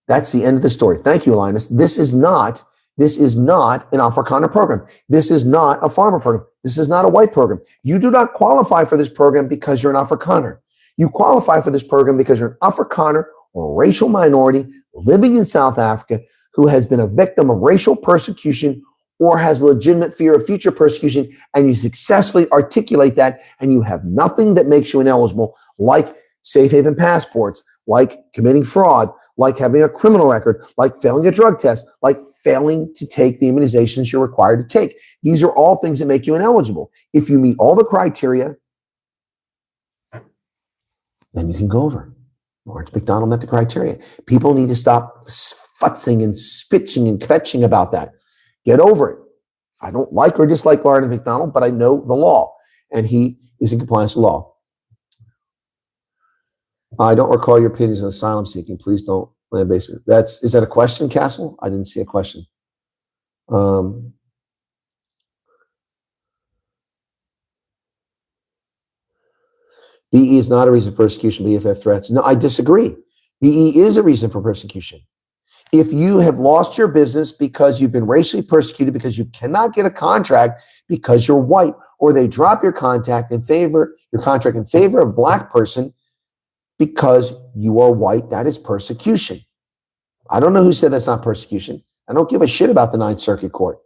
That's the end of the story. Thank you, Linus. This is not an Afrikaner program. This is not a farmer program. This is not a white program. You do not qualify for this program because you're an Afrikaner. You qualify for this program because you're an Afrikaner or a racial minority living in South Africa who has been a victim of racial persecution or has legitimate fear of future persecution, and you successfully articulate that, and you have nothing that makes you ineligible, like safe haven passports, like committing fraud, like having a criminal record, like failing a drug test, like failing to take the immunizations you're required to take. These are all things that make you ineligible. If you meet all the criteria, then you can go over. Lawrence McDonald met the criteria. People need to stop futzing and spitching and kvetching about that. Get over it. I don't like or dislike Lawrence McDonald, but I know the law, and he is in compliance with law. I don't recall your opinions on asylum seeking. Please don't land basement. Is that a question, Castle? I didn't see a question. BE is not a reason for persecution, BFF threats. No, I disagree. BE is a reason for persecution. If you have lost your business because you've been racially persecuted because you cannot get a contract because you're white, or they drop your contract in favor of a black person because you are white, that is persecution. I don't know who said that's not persecution. I don't give a shit about the Ninth Circuit Court.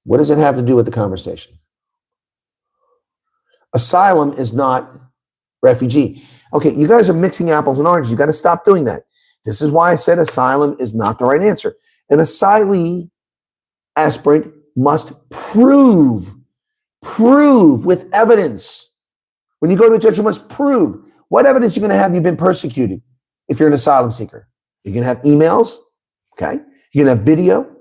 What does it have to do with the conversation? Asylum is not refugee. Okay, you guys are mixing apples and oranges. You got to stop doing that. This is why I said asylum is not the right answer. An asylee aspirant must prove with evidence When you go to a judge, you must prove what evidence you're going to have you've been persecuted. If you're an asylum seeker, you're going to have emails. Okay. You're going to have video.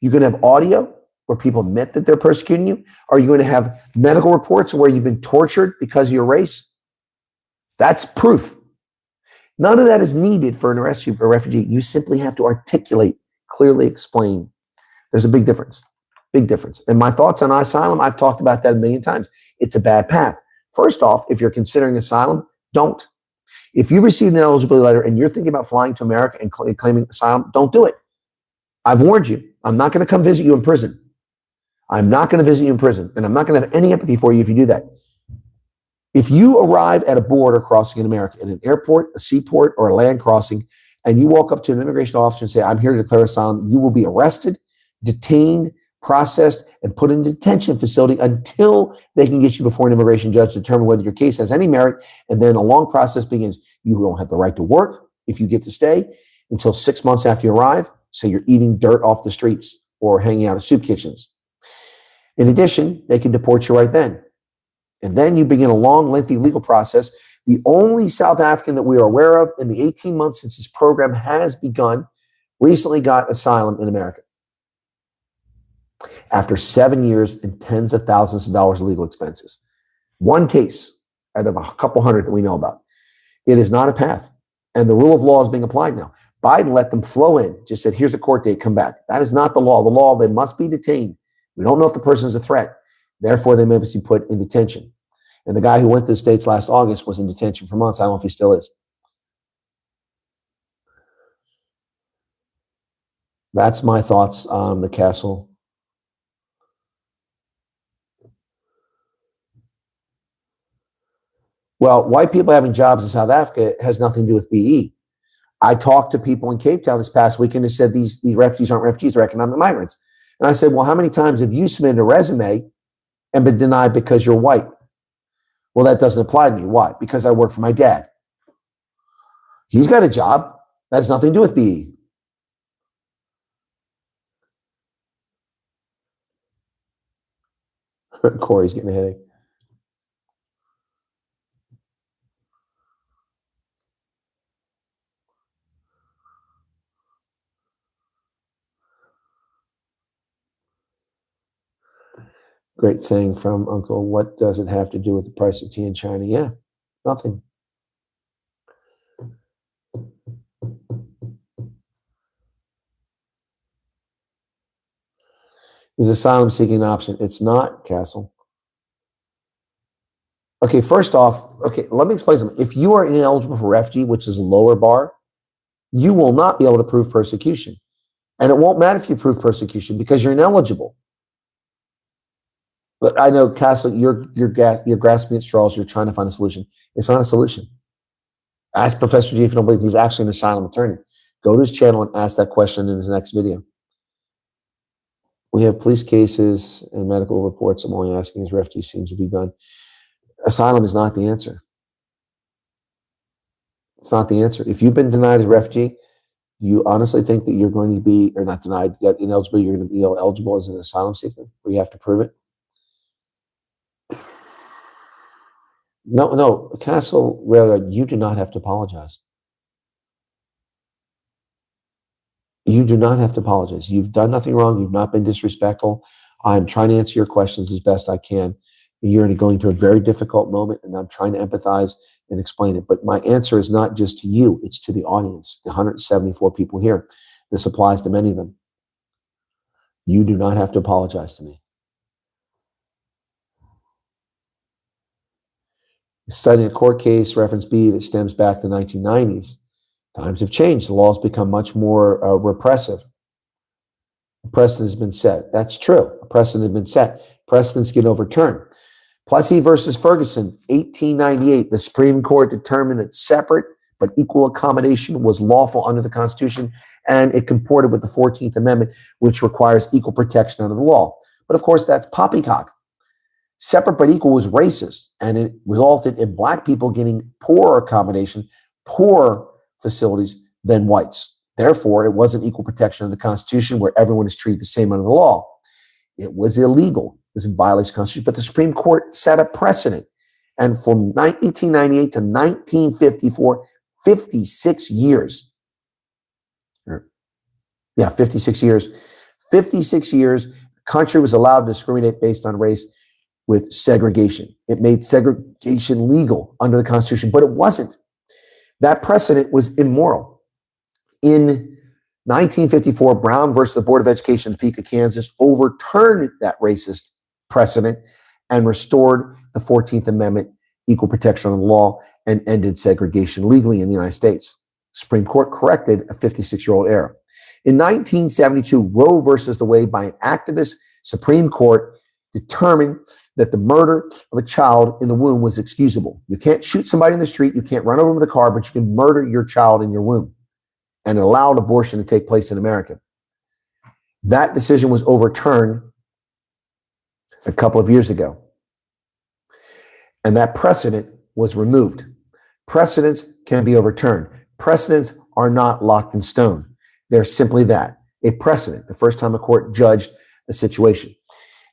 You're going to have audio where people admit that they're persecuting you. Are you going to have medical reports where you've been tortured because of your race? That's proof. None of that is needed for a refugee. You simply have to articulate, clearly explain. There's a big difference. Big difference. And my thoughts on asylum, I've talked about that a million times. It's a bad path. First off, if you're considering asylum, don't. If you received an eligibility letter and you're thinking about flying to America and claiming asylum, don't do it. I've warned you. I'm not going to come visit you in prison. I'm not going to visit you in prison. And I'm not going to have any empathy for you if you do that. If you arrive at a border crossing in America, in an airport, a seaport, or a land crossing, and you walk up to an immigration officer and say, I'm here to declare asylum, you will be arrested, detained, processed, and put in a detention facility until they can get you before an immigration judge to determine whether your case has any merit. And then a long process begins. You don't have the right to work if you get to stay until 6 months after you arrive. So you're eating dirt off the streets or hanging out in soup kitchens. In addition, they can deport you right then. And then you begin a long, lengthy legal process. The only South African that we are aware of in the 18 months since this program has begun recently got asylum in America. After 7 years and tens of thousands of dollars of legal expenses. One case out of a couple hundred that we know about. It is not a path. And the rule of law is being applied now. Biden let them flow in, just said, here's a court date, come back. That is not the law. The law, they must be detained. We don't know if the person is a threat. Therefore, they may be put in detention. And the guy who went to the States last August was in detention for months. I don't know if he still is. That's my thoughts on the castle. Well, white people having jobs in South Africa has nothing to do with BE. I talked to people in Cape Town this past weekend who said these refugees aren't refugees, they're economic migrants. And I said, well, how many times have you submitted a resume and been denied because you're white? Well, that doesn't apply to me. Why? Because I work for my dad. He's got a job. That has nothing to do with BE. Corey's getting a headache. Great saying from Uncle. What does it have to do with the price of tea in China? Yeah, nothing. Is asylum seeking an option? It's not, Castle. Okay, first off, let me explain something. If you are ineligible for refugee, which is a lower bar, you will not be able to prove persecution. And it won't matter if you prove persecution because you're ineligible. But I know, Castle, you're grasping at straws. You're trying to find a solution. It's not a solution. Ask Professor G if you don't believe he's actually an asylum attorney. Go to his channel and ask that question in his next video. We have police cases and medical reports. I'm only asking as refugee seems to be done. Asylum is not the answer. It's not the answer. If you've been denied as a refugee, you honestly think that you're going to be, or not denied, yet ineligible, you're going to be eligible as an asylum seeker, where you have to prove it? No, Castle Railroad, you do not have to apologize. You do not have to apologize. You've done nothing wrong. You've not been disrespectful. I'm trying to answer your questions as best I can. You're going through a very difficult moment, and I'm trying to empathize and explain it. But my answer is not just to you. It's to the audience, the 174 people here. This applies to many of them. You do not have to apologize to me. Studying a court case, reference B, that stems back to the 1990s. Times have changed. The laws become much more repressive. A precedent has been set. That's true. A precedent has been set. Precedents get overturned. Plessy versus Ferguson, 1898. The Supreme Court determined that separate but equal accommodation was lawful under the Constitution, and it comported with the 14th Amendment, which requires equal protection under the law. But of course, that's poppycock. Separate but equal was racist, and it resulted in black people getting poorer accommodation, poorer facilities than whites. Therefore, it wasn't equal protection under the Constitution where everyone is treated the same under the law. It was illegal. It was in violation of the Constitution, but the Supreme Court set a precedent, And from 1898 to 1954, 56 years. 56 years. 56 years, the country was allowed to discriminate based on race with segregation. It made segregation legal under the Constitution, but it wasn't. That precedent was immoral. In 1954, Brown versus the Board of Education in Topeka, Kansas, overturned that racist precedent and restored the 14th Amendment, equal protection under the law, and ended segregation legally in the United States. The Supreme Court corrected a 56-year-old error. In 1972, Roe versus the Wade by an activist Supreme Court determined that the murder of a child in the womb was excusable. You can't shoot somebody in the street, you can't run over them with a car, but you can murder your child in your womb, and it allowed abortion to take place in America. That decision was overturned a couple of years ago, and that precedent was removed. Precedents can be overturned. Precedents are not locked in stone. They're simply that, a precedent, the first time a court judged a situation.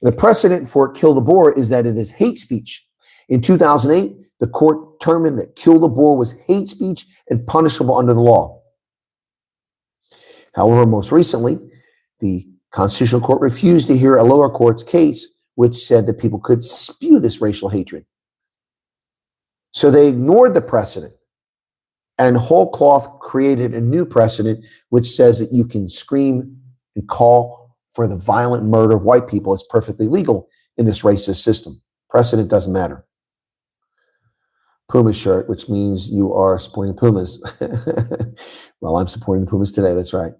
The precedent for kill the boar is that it is hate speech. In 2008, the court determined that kill the boar was hate speech and punishable under the law. However, most recently, the Constitutional Court refused to hear a lower court's case, which said that people could spew this racial hatred. So they ignored the precedent, and whole cloth created a new precedent, which says that you can scream and call for the violent murder of white people. It's perfectly legal in this racist system. Precedent doesn't matter. Puma shirt, which means you are supporting the Pumas. Well, I'm supporting the Pumas today. That's right.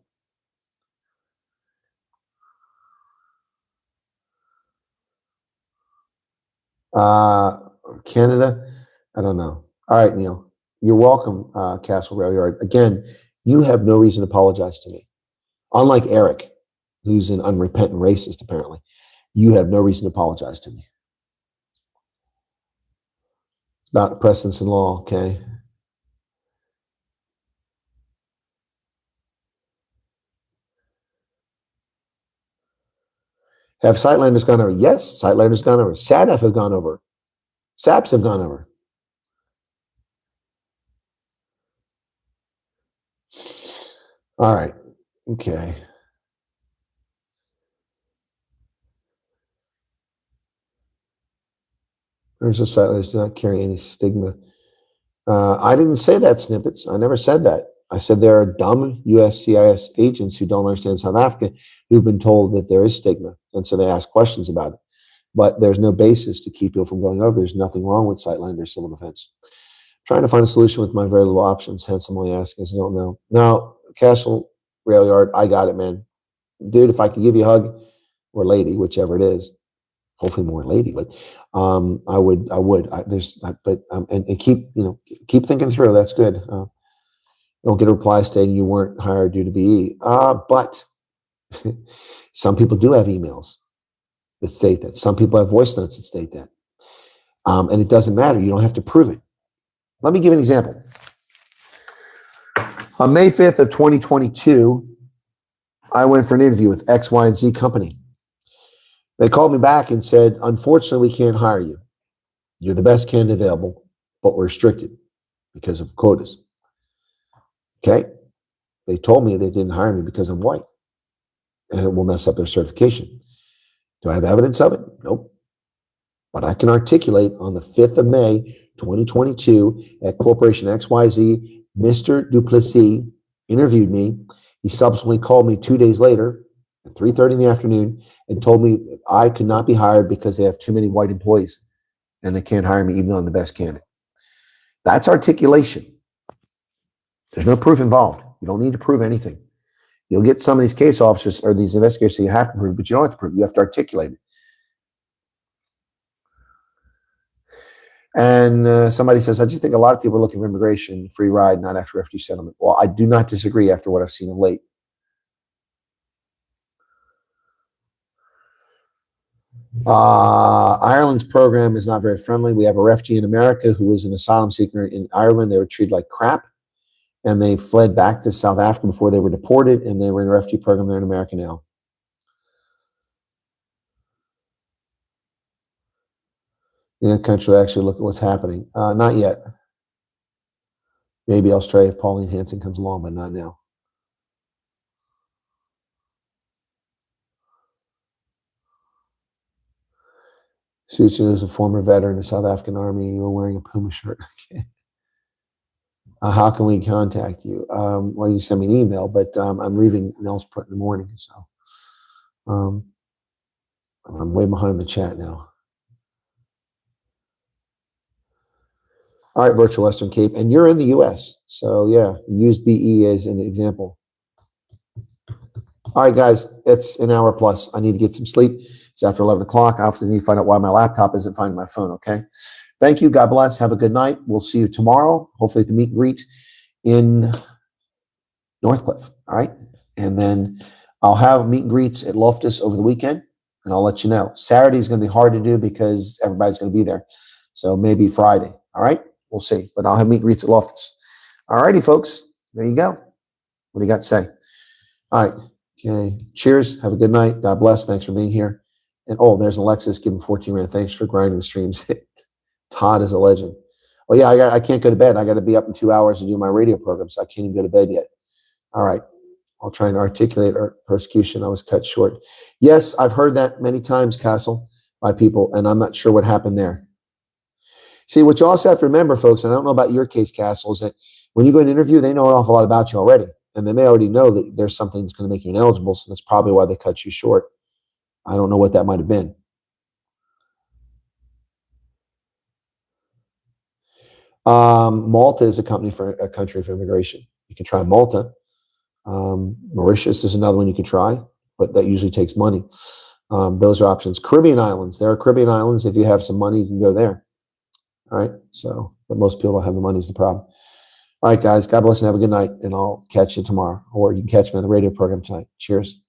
Canada, I don't know. All right, Neil. You're welcome, Castle Rail Yard. Again, you have no reason to apologize to me. Unlike Eric, who's an unrepentant racist, apparently, you have no reason to apologize to me. It's about precedents in law, okay? Have Sightlanders gone over? Yes, Sightlanders gone over. SADF have gone over. SAPs have gone over. All right. Okay. There's a Sightlanders do not carry any stigma. I didn't say that, Snippets. I never said that. I said there are dumb USCIS agents who don't understand South Africa who've been told that there is stigma. And so they ask questions about it. But there's no basis to keep people from going over. There's nothing wrong with Sightlanders civil defense. Trying to find a solution with my very little options. Hence, I'm only asking. I don't know. Now, Castle Rail Yard, I got it, man. Dude, if I could give you a hug, or lady, whichever it is, hopefully more lady, but I would. And keep thinking through. That's good. Don't get a reply stating you weren't hired due to BE. But some people do have emails that state that. Some people have voice notes that state that. And it doesn't matter. You don't have to prove it. Let me give an example. On May 5th of 2022, I went for an interview with X, Y, and Z company. They called me back and said, unfortunately, we can't hire you. You're the best candidate available, but we're restricted because of quotas. Okay? They told me they didn't hire me because I'm white, and it will mess up their certification. Do I have evidence of it? Nope. But I can articulate on the 5th of May, 2022, at Corporation XYZ, Mr. Duplessis interviewed me. He subsequently called me 2 days later at 3:30 in the afternoon and told me that I could not be hired because they have too many white employees and they can't hire me even though I'm the best candidate. That's articulation. There's no proof involved. You don't need to prove anything. You'll get some of these case officers or these investigators say you have to prove, but you don't have to prove. You have to articulate it. And somebody says, I just think a lot of people are looking for immigration, free ride, not actual refugee settlement. Well, I do not disagree after what I've seen of late. Ireland's program is not very friendly. We have a refugee in America who was an asylum seeker in Ireland. They were treated like crap, and they fled back to South Africa before they were deported, and they were in a refugee program there in America now. in a country to actually look at what's happening. Not yet. Maybe Australia if Pauline Hanson comes along, but not now. Suchin is a former veteran of the South African Army. You were wearing a Puma shirt. Okay. How can we contact you? Well, you send me an email, but I'm leaving Nelspruit in the morning, so I'm way behind the chat now. All right, Virtual Western Cape, and you're in the U.S., so yeah, use BE as an example. All right, guys, it's an hour plus. I need to get some sleep. It's after 11 o'clock. I often need to find out why my laptop isn't finding my phone, okay? Thank you. God bless. Have a good night. We'll see you tomorrow, hopefully at the meet and greet in Northcliffe, all right? And then I'll have meet and greets at Loftus over the weekend, and I'll let you know. Saturday is going to be hard to do because everybody's going to be there. So maybe Friday, all right? We'll see. But I'll have meet and greets at Loftus. All righty, folks. There you go. What do you got to say? All right. Okay. Cheers. Have a good night. God bless. Thanks for being here. And oh, there's Alexis giving 14 rand. Thanks for grinding the streams. Todd is a legend. Oh yeah, I can't go to bed. I got to be up in 2 hours to do my radio program, so I can't even go to bed yet. All right. I'll try and articulate our persecution. I was cut short. Yes, I've heard that many times, Castle, by people, and I'm not sure what happened there. See, what you also have to remember, folks, and I don't know about your case, Castle, is that when you go to an interview, they know an awful lot about you already. And they may already know that there's something that's going to make you ineligible, so that's probably why they cut you short. I don't know what that might have been. Malta is a country for immigration. You can try Malta. Mauritius is another one you can try, but that usually takes money. Those are options. Caribbean islands. There are Caribbean islands. If you have some money, you can go there. All right. So, but most people don't have the money is the problem. All right, guys. God bless and have a good night. And I'll catch you tomorrow, or you can catch me on the radio program tonight. Cheers.